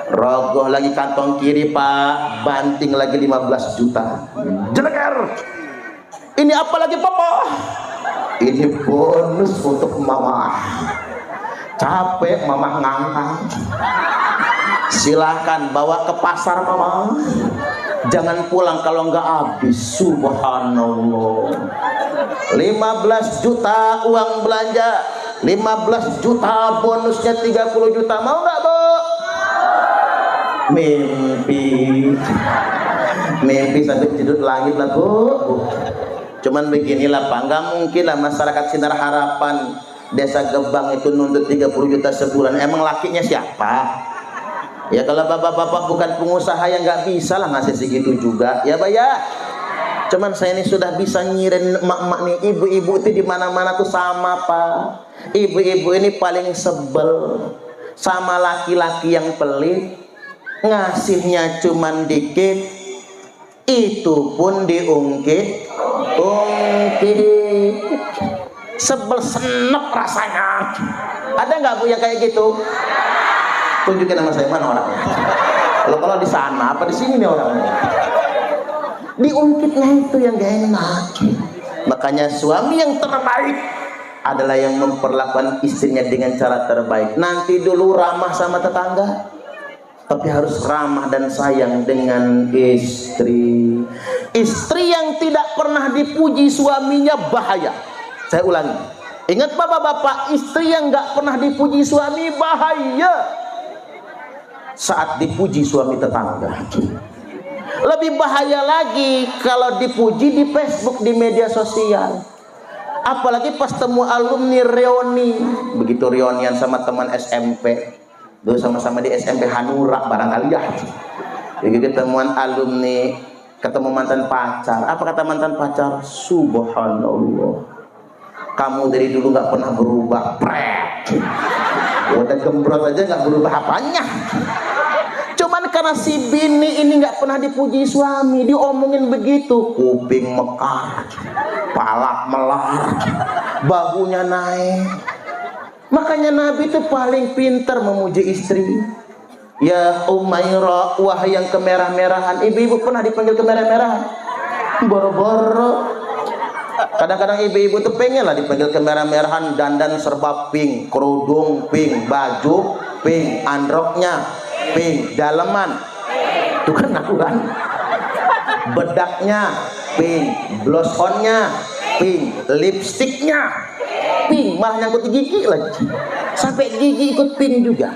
Rogoh lagi kantong kiri Pak, banting lagi 15 juta. Jeleker. Ini apa lagi papa? Ini bonus untuk mama. Capek mama ngangkang. Silahkan bawa ke pasar mama. Jangan pulang kalau nggak habis. Subhanallah. 15 juta uang belanja, 15 juta bonusnya 30 juta. Mau nggak Bu? Mimpi sampai tidur langit lah Bu. Cuman beginilah Pak, nggak mungkin lah masyarakat Sinar Harapan Desa Gebang itu nuntut 30 juta sebulan. Emang lakinya siapa? Ya kalau bapak-bapak bukan pengusaha yang nggak bisa lah ngasih segitu juga, ya Pak ya. Cuman saya ini sudah bisa nyirin emak-emak nih, ibu-ibu itu di mana-mana tuh sama Pak. Ibu-ibu ini paling sebel sama laki-laki yang pelit, ngasihnya cuman dikit, itu pun diungkit. Sebel senep rasanya. Ada nggak Bu yang kayak gitu? Tunjukin nama saya, mana orangnya? Kalau di sana apa di sini nih orangnya? Diungkitnya itu yang gak enak. Makanya suami yang terbaik adalah yang memperlakukan istrinya dengan cara terbaik. Nanti dulu ramah sama tetangga, tapi harus ramah dan sayang dengan istri. Istri yang tidak pernah dipuji suaminya bahaya. Saya ulangi, ingat bapak-bapak, istri yang nggak pernah dipuji suami bahaya. Saat dipuji suami tetangga, lebih bahaya lagi kalau dipuji di Facebook, di media sosial. Apalagi pas temu alumni reuni, begitu reunian sama teman SMP, dulu sama-sama di SMP Hanura barangkali ya. Begitu ketemuan alumni, ketemu mantan pacar. Apa kata mantan pacar? Subhanallah, kamu dari dulu nggak pernah berubah. Udah gembrot aja nggak berubah apanya. Cuman karena si bini ini nggak pernah dipuji suami, diomongin begitu, kuping mekar, pala melar, bahunya naik. Makanya Nabi itu paling pintar memuji istri. Ya Umairah, wahai yang kemerah-merahan. Ibu-ibu pernah dipanggil kemerah-merahan? Boro-boro. Kadang-kadang ibu-ibu tuh pengen lah dipanggil kemerah-merahan, dandan serba pink, kerudung pink, baju pink, androknya pink, daleman tuh kan aku kan, bedaknya pink, blush onnya pink, lipstiknya pink, malah nyangkut gigi lagi, sampai gigi ikut pink juga.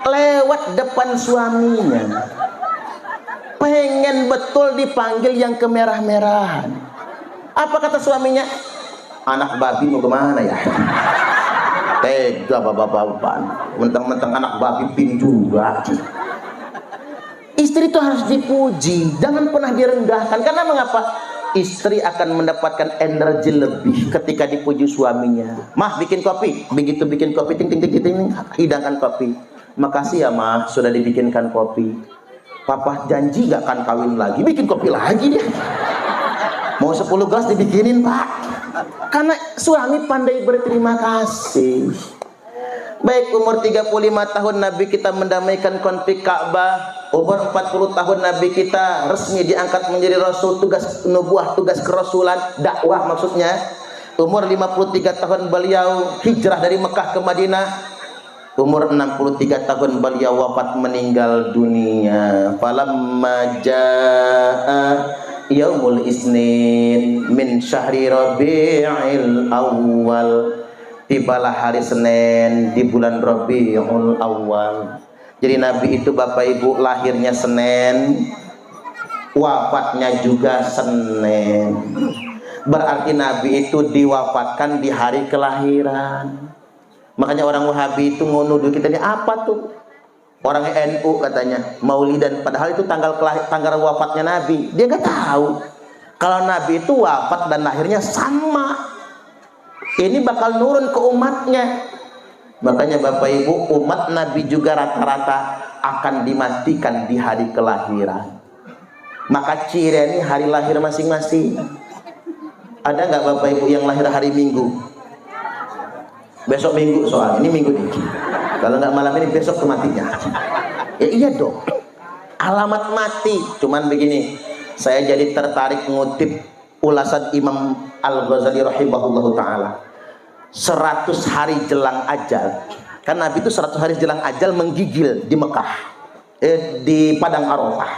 Lewat depan suaminya, pengen betul dipanggil yang kemerah-merahan. Apa kata suaminya? Anak babi mau kemana ya? Tega bapak-bapak, mentang-mentang anak babi pin juga. Istri itu harus dipuji, jangan pernah direndahkan. Karena mengapa? Istri akan mendapatkan energi lebih ketika dipuji suaminya. Mah bikin kopi, begitu bikin kopi, ting ting ting ting, hidangkan kopi. Makasih ya mah, sudah dibikinkan kopi. Papa janji gak akan kawin lagi, bikin kopi lagi dia. Mau 10 gelas dibikinin pak. Karena suami pandai berterima kasih. Baik, umur 35 tahun Nabi kita mendamaikan konflik Ka'bah. Umur 40 tahun Nabi kita resmi diangkat menjadi Rasul, tugas nubuah, tugas kerasulan, dakwah maksudnya. Umur 53 tahun beliau hijrah dari Mekah ke Madinah. Umur 63 tahun beliau wafat meninggal dunia. Falamma jaa Yaumul Isnin min syahri Rabi'il Awal, tibalah hari Senin di bulan Rabiul Awal. Jadi Nabi itu Bapak Ibu lahirnya Senin, wafatnya juga Senin. Berarti Nabi itu diwafatkan di hari kelahiran. Makanya orang Wahabi itu nuduh kita ini apa tuh? Orang NU katanya Maulidan, padahal itu tanggal wafatnya Nabi. Dia nggak tahu kalau Nabi itu wafat dan lahirnya sama. Ini bakal nurun ke umatnya. Makanya Bapak Ibu, umat Nabi juga rata-rata akan dimatikan di hari kelahiran. Maka ciri ini hari lahir masing-masing. Ada nggak Bapak Ibu yang lahir hari Minggu? Besok Minggu, soal ini Minggu nih. Kalau nggak malam ini besok kematinya. Ya iya dong. Alamat mati. Cuman begini, saya jadi tertarik mengutip ulasan Imam Al-Ghazali rahimahullahu taala. 100 hari jelang ajal. Kan Nabi itu 100 hari jelang ajal menggigil di Mekah, di Padang Arafah.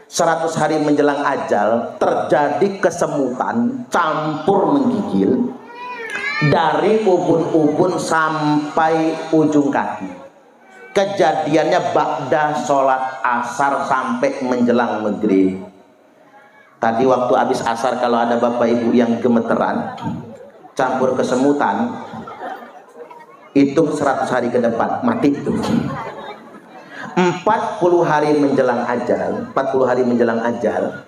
100 hari menjelang ajal terjadi kesemutan campur menggigil dari ubun-ubun sampai ujung kaki. Kejadiannya ba'da sholat asar sampai menjelang maghrib. Tadi waktu habis asar kalau ada Bapak Ibu yang gemeteran campur kesemutan, itu 100 hari ke depan mati itu. 40 hari menjelang ajal, 40 hari menjelang ajal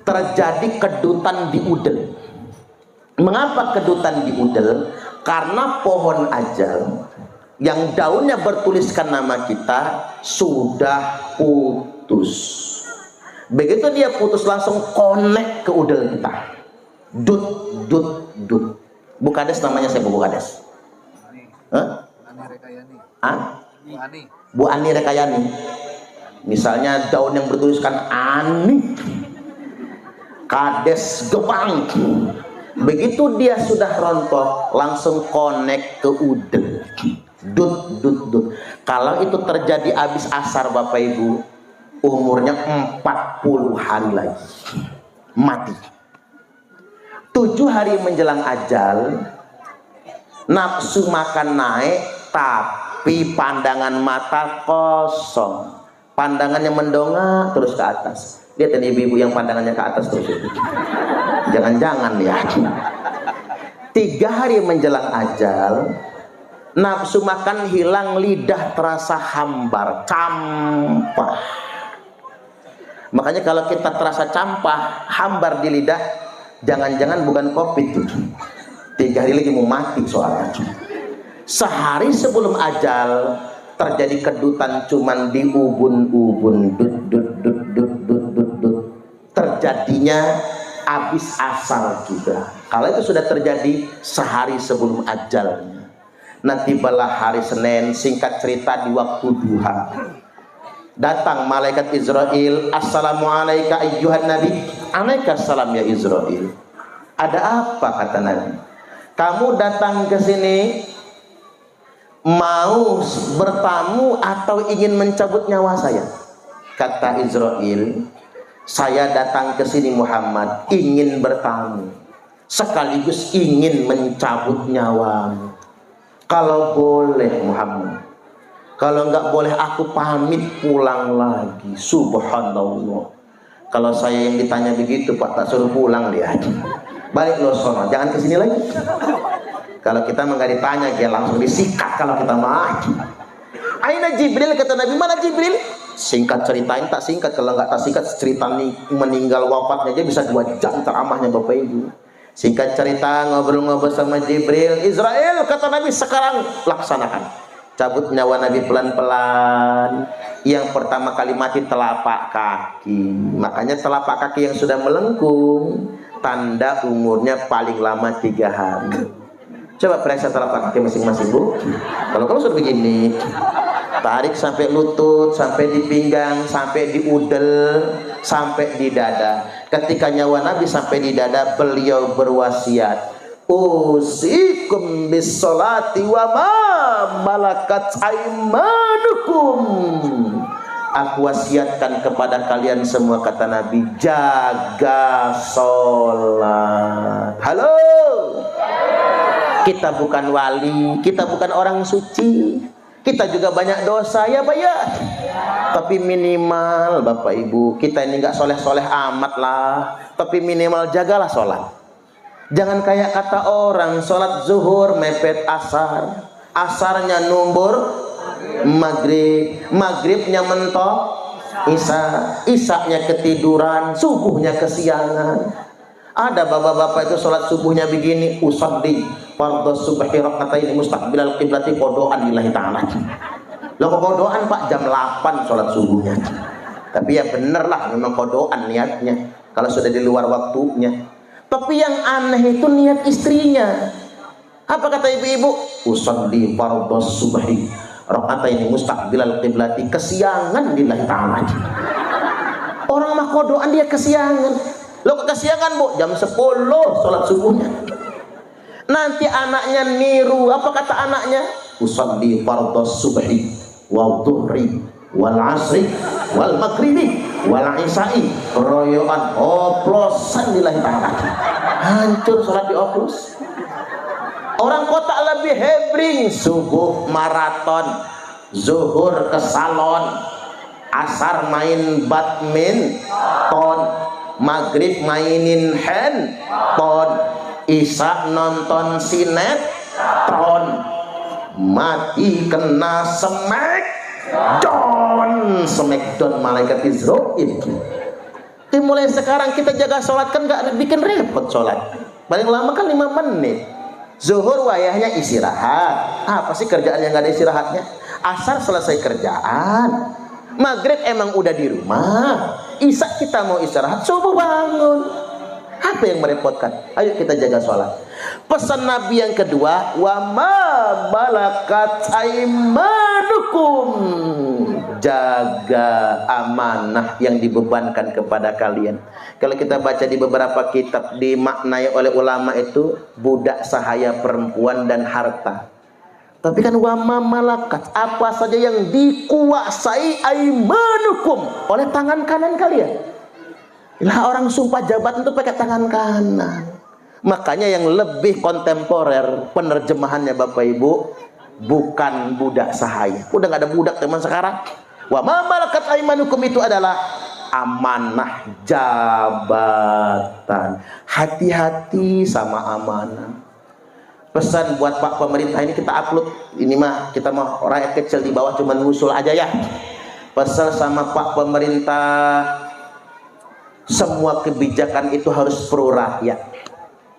terjadi kedutan di udel. Mengapa kedutan di udel? Karena pohon ajal yang daunnya bertuliskan nama kita sudah putus. Begitu dia putus langsung connect ke udel kita. Dut dut dut. Bukades namanya, saya Bu Bukades. Hah? Bu Ani Rekayani. Misalnya daun yang bertuliskan Ani, kades gebang. Begitu dia sudah rontok, langsung connect ke udel. Dut dut dut. Kalau itu terjadi habis asar Bapak Ibu, umurnya 40 hari lagi mati. 7 hari menjelang ajal, nafsu makan naik, tapi pandangan mata kosong. Pandangannya mendongak terus ke atas. Lihat ini ibu-ibu yang pandangannya ke atas terus itu. Jangan-jangan ya. 3 hari menjelang ajal, nafsu makan hilang, lidah terasa hambar, campah. Makanya kalau kita terasa campah, hambar di lidah, jangan-jangan bukan COVID tuh. 3 hari lagi mau mati soalnya. Sehari sebelum ajal terjadi kedutan cuman di ubun-ubun, dut dut dut dut dut dut dut. Terjadinya habis asal juga. Kalau itu sudah terjadi sehari sebelum ajalnya. Nanti tibalah hari Senin, singkat cerita di waktu duha. Datang malaikat Israel, assalamualaikum ayyuhan nabi. Alaikassalam ya Israel. Ada apa kata Nabi? Kamu datang ke sini mau bertamu atau ingin mencabut nyawa saya? Kata Israel, saya datang ke sini Muhammad ingin bertamu, sekaligus ingin mencabut nyawamu. Kalau boleh Muhammad, kalau enggak boleh aku pamit pulang lagi. Subhanallah. Kalau saya yang ditanya begitu Pak, tak suruh pulang dia. Balik lo sono, jangan kesini lagi. Kalau kita enggak ditanya, dia langsung disikat kalau kita mah. Aina Jibril, kata Nabi, mana Jibril? Singkat ceritain, tak singkat. Kalau enggak tak singkat, cerita meninggal wafatnya aja bisa 2 jam ceramahnya Bapak Ibu. Singkat cerita, ngobrol-ngobrol sama Jibril. Israel, kata Nabi, sekarang laksanakan. Cabut nyawa Nabi pelan-pelan. Yang pertama kali mati telapak kaki. Makanya telapak kaki yang sudah melengkung, tanda umurnya paling lama 3 hari. Coba periksa telapak kaki masing-masing Bu. Kalau kamu sudah begini, tarik sampai lutut, sampai di pinggang, sampai di udel, sampai di dada. Ketika nyawa Nabi sampai di dada, beliau berwasiat, usikum bis sholati wa ma malakat aimanukum. Aku wasiatkan kepada kalian semua, kata Nabi, jaga sholat. Halo, kita bukan wali, kita bukan orang suci, kita juga banyak dosa ya Pak ya. Tapi minimal Bapak Ibu, kita ini nggak soleh-soleh amat lah, tapi minimal jagalah sholat. Jangan kayak kata orang, sholat zuhur mepet asar, asarnya numbur maghrib, maghribnya mentok isya, isyanya ketiduran, subuhnya kesiangan. Ada bapak-bapak itu sholat subuhnya begini, usalli fardhu subhi raka'ataini mustaqbilal qiblati qodoan lillahi ta'ala. Lah kok qodoan Pak, jam 8 sholat subuhnya. Tapi ya bener lah, memang qodoan niatnya kalau sudah di luar waktunya. Tapi yang aneh itu niat istrinya. Apa kata ibu-ibu? Usalli fardhu subhi raka'ataini mustaqbilal qiblati, kesiangan lillahi ta'ala. Orang mah qodoan dia kesiangan. Lo kesiangan Bu, jam 10 sholat subuhnya. Nanti anaknya niru, apa kata anaknya? Usalli fardhu subhi wal dhuhri wal asri wal maghribi wal isya'i royoan oplosan lillahi ta'ala. Hancur sholat dioplos. Orang kota lebih hebring, subuh maraton, zuhur ke salon, asar main badminton, maghrib mainin handphone, isya nonton sinetron, mati kena smackdown malaikat Israel. Mulai sekarang kita jaga sholat, kan nggak bikin repot sholat. Paling lama kan 5 menit. Zuhur wayahnya istirahat. Apa sih kerjaan yang nggak ada istirahatnya? Asar selesai kerjaan. Maghrib emang udah di rumah. Isya kita mau istirahat, subuh bangun. Apa yang merepotkan? Ayo kita jaga sholat. Pesan Nabi yang kedua, wa ma malakat aimanukum, jaga amanah yang dibebankan kepada kalian. Kalau kita baca di beberapa kitab, dimaknai oleh ulama itu budak sahaya perempuan dan harta. Tapi kan wa ma malakat, apa saja yang dikuasai aimanukum, oleh tangan kanan kalian. Lah orang sumpah jabatan itu pakai tangan kanan. Makanya yang lebih kontemporer penerjemahannya Bapak Ibu, bukan budak sahaya. Udah gak ada budak teman sekarang. Wa ma malakat aimanukum itu adalah amanah jabatan. Hati-hati sama amanah. Pesan buat Pak pemerintah ini kita upload. Ini mah kita mau rakyat kecil di bawah cuma ngusul aja ya. Pesan sama Pak pemerintah, semua kebijakan itu harus pro rakyat.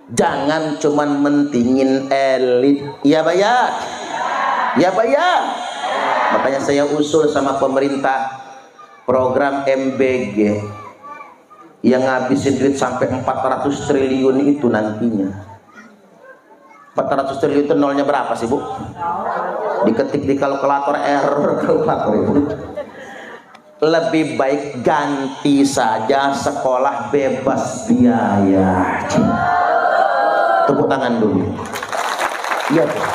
Jangan cuman mentingin elit. Ya Pak ya? Ya Pak ya? Makanya saya usul sama pemerintah program MBG yang ngabisin duit sampai 400 triliun itu nantinya. 400 triliun itu nolnya berapa sih Bu? Diketik di kalkulator, error kalkulator itu. Lebih baik ganti saja sekolah bebas biaya. Tepuk tangan dulu. Iya tuh.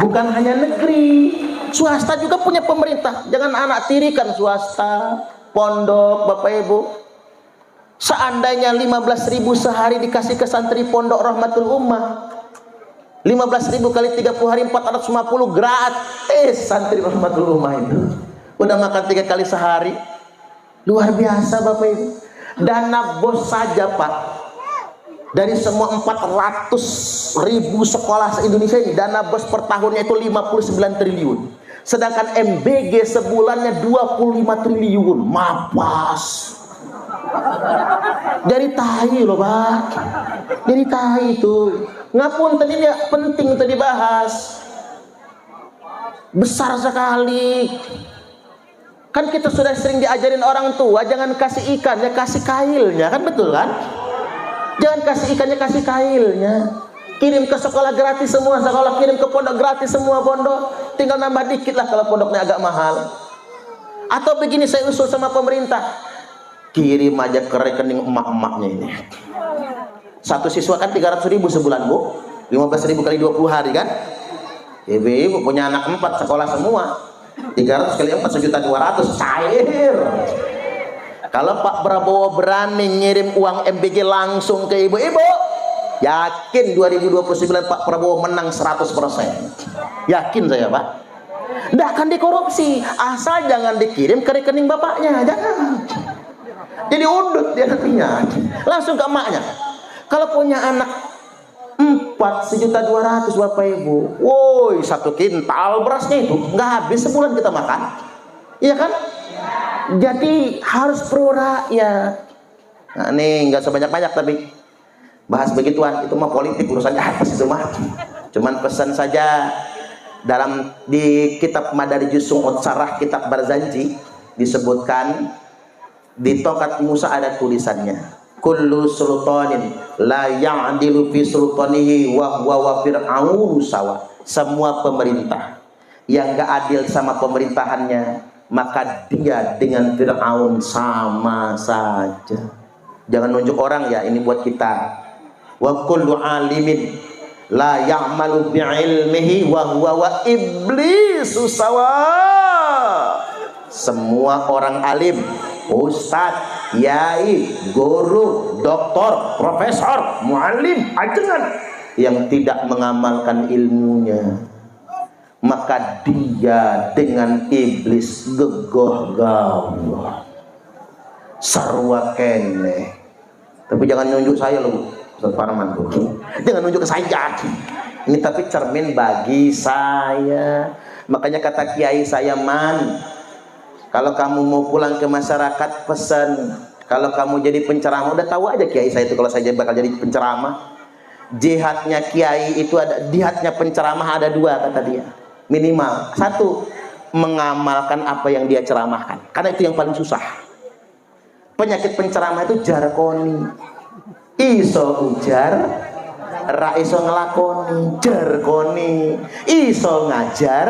Bukan hanya negeri, swasta juga punya pemerintah. Jangan anak tirikan swasta, pondok Bapak Ibu. Seandainya 15.000 sehari dikasih ke santri pondok Rahmatul Ummah, 15.000 kali 30 hari 450 gratis santri Rahmatul Ummah itu. Udah makan 3 kali sehari. Luar biasa Bapak Ibu. Dana bos saja Pak, dari semua 400.000 sekolah se-Indonesia ini, dana bos per tahunnya itu 59 triliun. Sedangkan MBG sebulannya 25 triliun. Mapas. Dari tahi loh Pak. Dari tahi itu. Ngapun tadi ya, penting untuk dibahas. Besar sekali. Kan kita sudah sering diajarin orang tua, jangan kasih ikan, ya kasih kailnya, kan betul kan? Jangan kasih ikannya, kasih kailnya. Kirim ke sekolah gratis semua sekolah, kirim ke pondok gratis semua pondok. Tinggal nambah dikit lah kalau pondoknya agak mahal. Atau begini saya usul sama pemerintah, kirim aja ke rekening emak-emaknya ini. Satu siswa kan 300.000 sebulan Bu, 15.000 kali 20 hari kan? Ibu punya anak 4 sekolah semua, 300 kali 4 1.200.000 cair. Kalau Pak Prabowo berani ngirim uang MBG langsung ke ibu-ibu, yakin 2029 Pak Prabowo menang 100%. Yakin saya Pak. Nggak akan dikorupsi, asal jangan dikirim ke rekening bapaknya, jangan. Jadi undut dia nantinya, langsung ke emaknya. Kalau punya anak 4 1.200.000 Bapak Ibu, woi 1 kintal berasnya itu nggak habis sebulan kita makan, iya kan? Jadi harus pro rakyat. Nah ini nggak sebanyak-banyak tapi bahas begituan itu mah politik, urusannya atas itu mah. Cuman pesan saja, dalam di kitab Madarijus Su'ud Sarah kitab Barzanji disebutkan di Tokat Musa ada tulisannya, kullu sultanin la ya'dilu fi sultanihi wa huwa wa fir'aun sawa. Semua pemerintah yang gak adil sama pemerintahannya, maka dia dengan Fir'aun sama saja. Jangan nunjuk orang ya, ini buat kita. Wa kullu alimin la ya'malu bi'ilmihi wa huwa wa iblisu sawa. Semua orang alim, ustadz, yai, guru, doktor, profesor, muallim, ajengan yang tidak mengamalkan ilmunya, maka dia dengan iblis gegoh gawah sarwa kene. Tapi jangan nunjuk saya loh Ustaz Farman, jangan nunjuk ke saya ini, tapi cermin bagi saya. Makanya kata kiai saya, man, kalau kamu mau pulang ke masyarakat, pesan, kalau kamu jadi penceramah, udah tahu aja kiai saya itu kalau saya bakal jadi penceramah. Jihadnya kiai itu ada, jihadnya penceramah ada 2 kata dia. Minimal 1, mengamalkan apa yang dia ceramahkan, karena itu yang paling susah. Penyakit penceramah itu jargoni. iso ujar, ra iso ngelakoni, jerkoni, iso ngajar,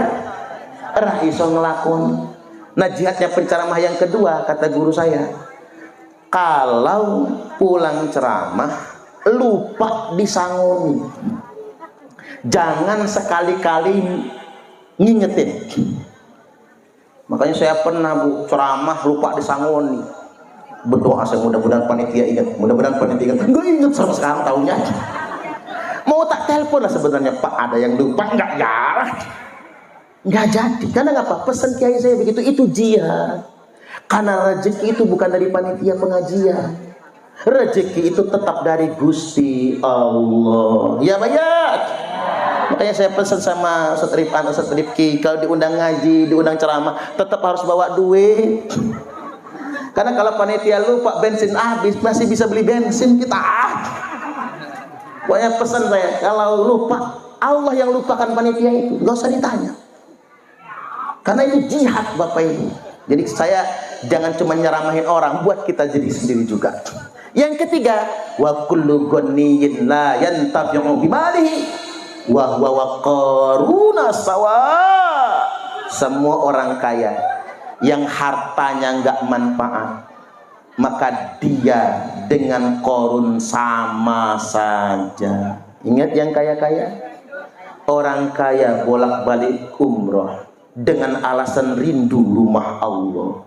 ra iso ngelakoni. Nah, jihadnya penceramah yang kedua, kata guru saya, kalau pulang ceramah lupa disangoni, jangan sekali-kali ngingetin. Makanya saya pernah Bu ceramah lupa disangoni, berdoa saya mudah-mudahan panitia ingat, mudah-mudahan panitia ingat. Nggak ingat sama sekarang tahunya. Mau tak telepon lah sebenarnya, Pak ada yang lupa, nggak jalan, nggak jadi. Karena nggak apa, pesan kiai saya begitu, itu jihad. Karena rezeki itu bukan dari panitia pengajian, rezeki itu tetap dari Gusti Allah. Ya banyak. Makanya saya pesan sama Ustaz Rifki, kalau diundang ngaji, diundang ceramah, tetap harus bawa duit. Karena kalau panitia lupa bensin habis, masih bisa beli bensin kita. Pokoknya pesan saya, kalau lupa, Allah yang lupakan panitia itu, nggak usah ditanya. Karena itu jihad Bapak Ibu. Jadi saya jangan cuma nyeramahin orang, buat kita jadi sendiri juga. Yang ketiga, wa kullu ghaniyin la yantafi'u bimalihi wa huwa waqaruna sawa. Semua orang kaya yang hartanya enggak manfaat, maka dia dengan korun sama saja. Ingat yang kaya-kaya, orang kaya bolak-balik umroh dengan alasan rindu rumah Allah,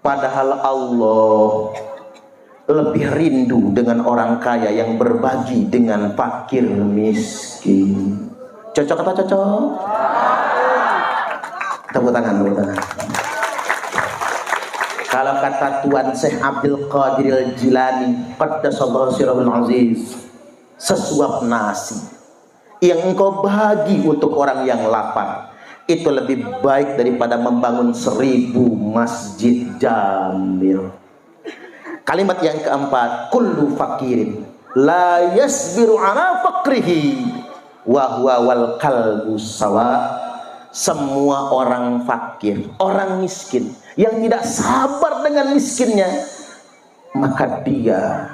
padahal Allah lebih rindu dengan orang kaya yang berbagi dengan fakir miskin. Cocok atau cocok? Tepuk tangan, tepuk tangan. Kalau kata Tuan Syekh Abdul Qadir Jilani qaddasallahu sirrahul aziz, sesuap nasi yang engkau bagi untuk orang yang lapar itu lebih baik daripada membangun 1000 masjid jamil. Kalimat yang keempat, kullu fakirin la yasbiru ala fakrihi wa huwa wal qalbu sawa. Semua orang fakir, orang miskin yang tidak sabar dengan miskinnya, maka dia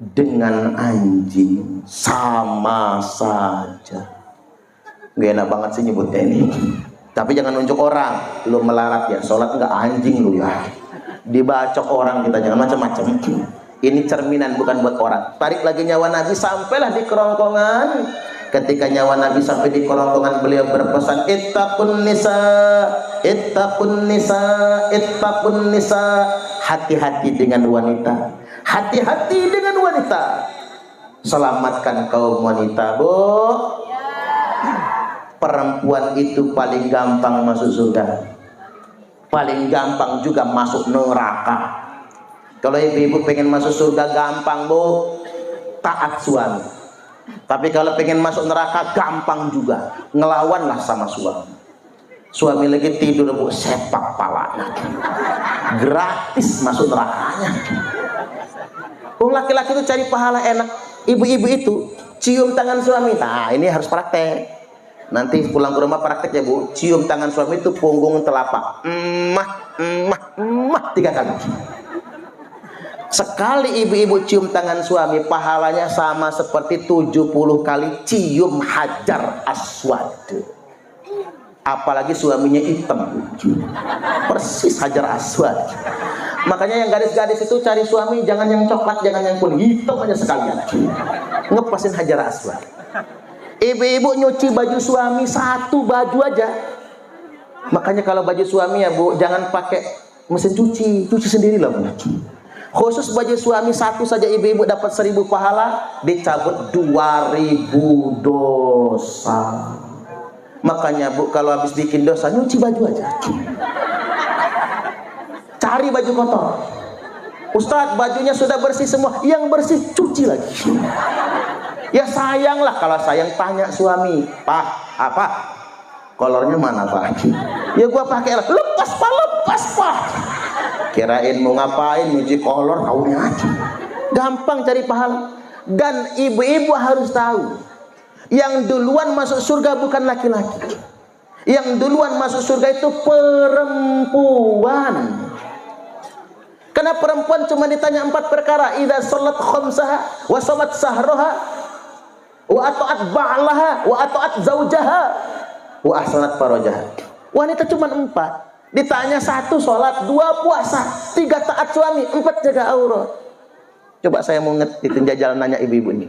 dengan anjing sama saja. Gak enak banget sih nyebutnya ini. Tapi jangan nunjuk orang, lu melarat ya, sholat enggak, anjing lu ya. Dibacok orang kita, jangan macam-macam. Ini cerminan bukan buat orang. Tarik lagi nyawa Nabi, sampailah di kerongkongan. Ketika nyawa Nabi sampai di kerongkongan, beliau berpesan, ittaqun nisa, ittaqun nisa, ittaqun nisa. Hati-hati dengan wanita, hati-hati dengan wanita. Selamatkan kaum wanita, Bu. Perempuan itu paling gampang masuk surga, paling gampang juga masuk neraka. Kalau ibu-ibu pengen masuk surga gampang Bu, taat suami. Tapi kalau pengen masuk neraka gampang juga, ngelawanlah sama suami. Suami lagi tidur Bu, sepak palanya, gratis masuk nerakanya. Laki-laki itu cari pahala enak, ibu-ibu itu cium tangan suami. Nah ini harus praktek. Nanti pulang ke rumah praktek ya Bu, cium tangan suami itu punggung telapak, 3 kali. Sekali ibu-ibu cium tangan suami, pahalanya sama seperti 70 kali cium Hajar Aswad. Apalagi suaminya hitam, persis Hajar Aswad. Makanya yang gadis-gadis itu cari suami jangan yang coklat, jangan yang kuning, hitam aja sekalian, ngepasin Hajar Aswad. Ibu-ibu nyuci baju suami 1 baju aja. Makanya kalau baju suami ya Bu, jangan pakai mesin cuci, cuci sendiri lah Bu. Khusus baju suami 1 saja ibu-ibu dapat 1000 pahala, dicabut 2000 dosa. Makanya Bu, kalau habis bikin dosa nyuci baju aja. Cari baju kotor. Ustadz, bajunya sudah bersih semua, yang bersih cuci lagi. Ya sayanglah, kalau sayang tanya suami, Pak, apa? Kolornya mana Pak? Ya gua pakai lah. Lepas Pak. Kirain mau ngapain, nyuci kolor, kaunya aja. Gampang cari pahala. Dan ibu-ibu harus tahu, yang duluan masuk surga bukan laki-laki. Yang duluan masuk surga itu perempuan. Karena perempuan cuma ditanya 4 perkara, idza shalat khamsaha wa shamat sahraha wa ata'at ba'laha wa ata'at zaujaha wa ahsanat farajaha. Wanita cuma 4. Ditanya 1 sholat, 2 puasa, 3 taat suami, 4 jaga aurat. Coba saya mau ngetitin jajal nanya ibu-ibu ini.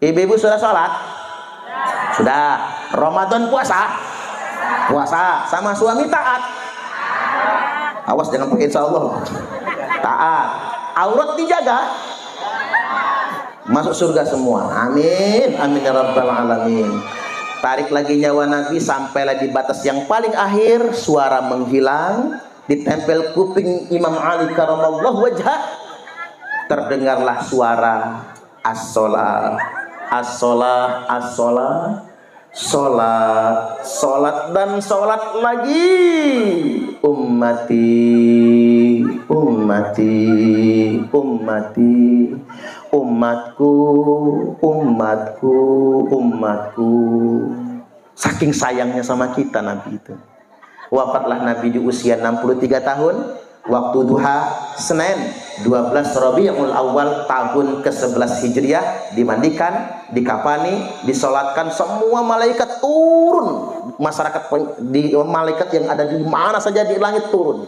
Ibu-ibu sudah sholat? Sudah. Ramadan puasa? Puasa. Sama suami taat? Awas jangan pakai insya Allah. Taat. Aurat dijaga? Masuk surga semua. Amin. Amin ya rabbal alamin. Tarik lagi nyawa Nabi, sampailah di batas yang paling akhir, suara menghilang, ditempel kuping Imam Ali karamallahu wajhah, terdengarlah suara as-sholah, as-sholah, as-sholah, sholat, sholat dan sholat lagi. Ummati, ummati, ummati, umatku, umatku, umatku. Saking sayangnya sama kita Nabi itu. Wafatlah Nabi di usia 63 tahun, waktu duha Senin 12 Rabiul Awal tahun ke-11 Hijriah, dimandikan, dikafani, disolatkan, semua malaikat turun. Masyarakat di malaikat yang ada di mana saja di langit turun.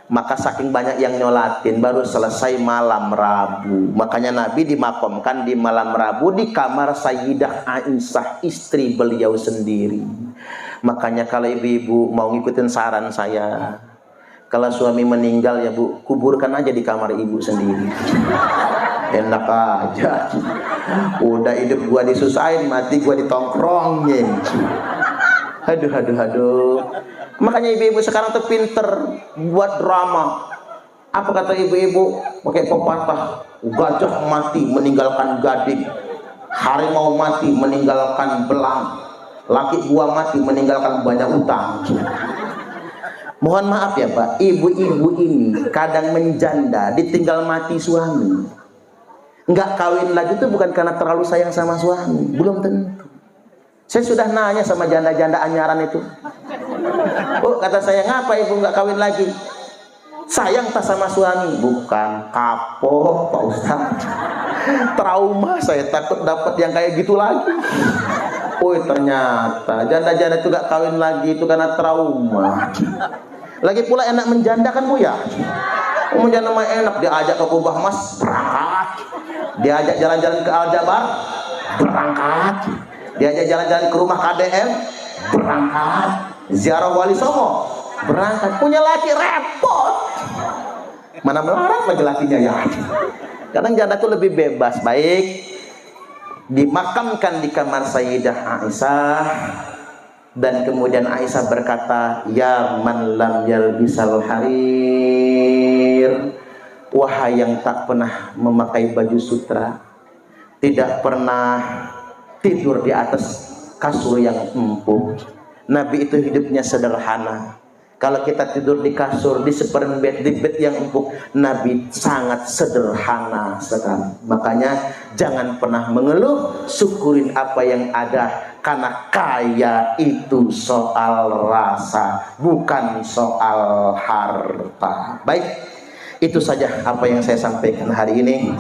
Maka saking banyak yang nyolatin, baru selesai malam Rabu. Makanya Nabi dimakamkan di malam Rabu di kamar Sayyidah Aisyah, istri beliau sendiri. Makanya kalau ibu-ibu mau ngikutin saran saya, kalau suami meninggal ya Bu, kuburkan aja di kamar ibu sendiri. Enak aja. Udah hidup gua disusahin, mati gua ditongkrongin. Aduh, aduh, aduh. Makanya ibu-ibu sekarang tuh pinter buat drama. Apa kata ibu-ibu? Pakai pepatah, gajah mati meninggalkan gading, harimau mati meninggalkan belang, laki gua mati meninggalkan banyak utang. Mohon maaf ya Pak, ibu-ibu ini kadang menjanda, ditinggal mati suami. Nggak kawin lagi itu bukan karena terlalu sayang sama suami, belum tentu. Saya sudah nanya sama janda-janda anyaran itu. Oh, kata saya, ngapa ibu nggak kawin lagi? Sayang tak sama suami? Bukan, kapok Pak Ustadz. Trauma, saya takut dapat yang kayak gitu lagi. Oh, ternyata janda-janda itu nggak kawin lagi itu karena trauma. Lagi pula enak menjanda kan Bu ya? Menjanda mah enak, diajak ke Kubah Mas, berangkat. Diajak jalan-jalan ke Aljabar, berangkat. Diajak jalan-jalan ke rumah KDM, berangkat. Ziarah Wali Songo, berangkat. Punya laki repot. Mana melarang laki-lakinya ya? Kadang janda itu lebih bebas. Baik, dimakamkan di kamar Sayyidah Aisyah. Dan kemudian Aisyah berkata, ya man lam yalbisal harir, wahai yang tak pernah memakai baju sutra, tidak pernah tidur di atas kasur yang empuk. Nabi itu hidupnya sederhana. Kalau kita tidur di kasur, di seperempat, di bed yang empuk, Nabi sangat sederhana sekali. Makanya jangan pernah mengeluh, syukurin apa yang ada. Karena kaya itu soal rasa, bukan soal harta. Baik, itu saja apa yang saya sampaikan hari ini.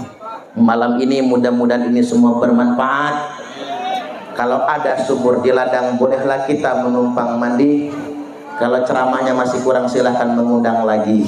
Malam ini mudah-mudahan ini semua bermanfaat. Kalau ada sumur di ladang, bolehlah kita menumpang mandi. Kalau ceramahnya masih kurang, silahkan mengundang lagi.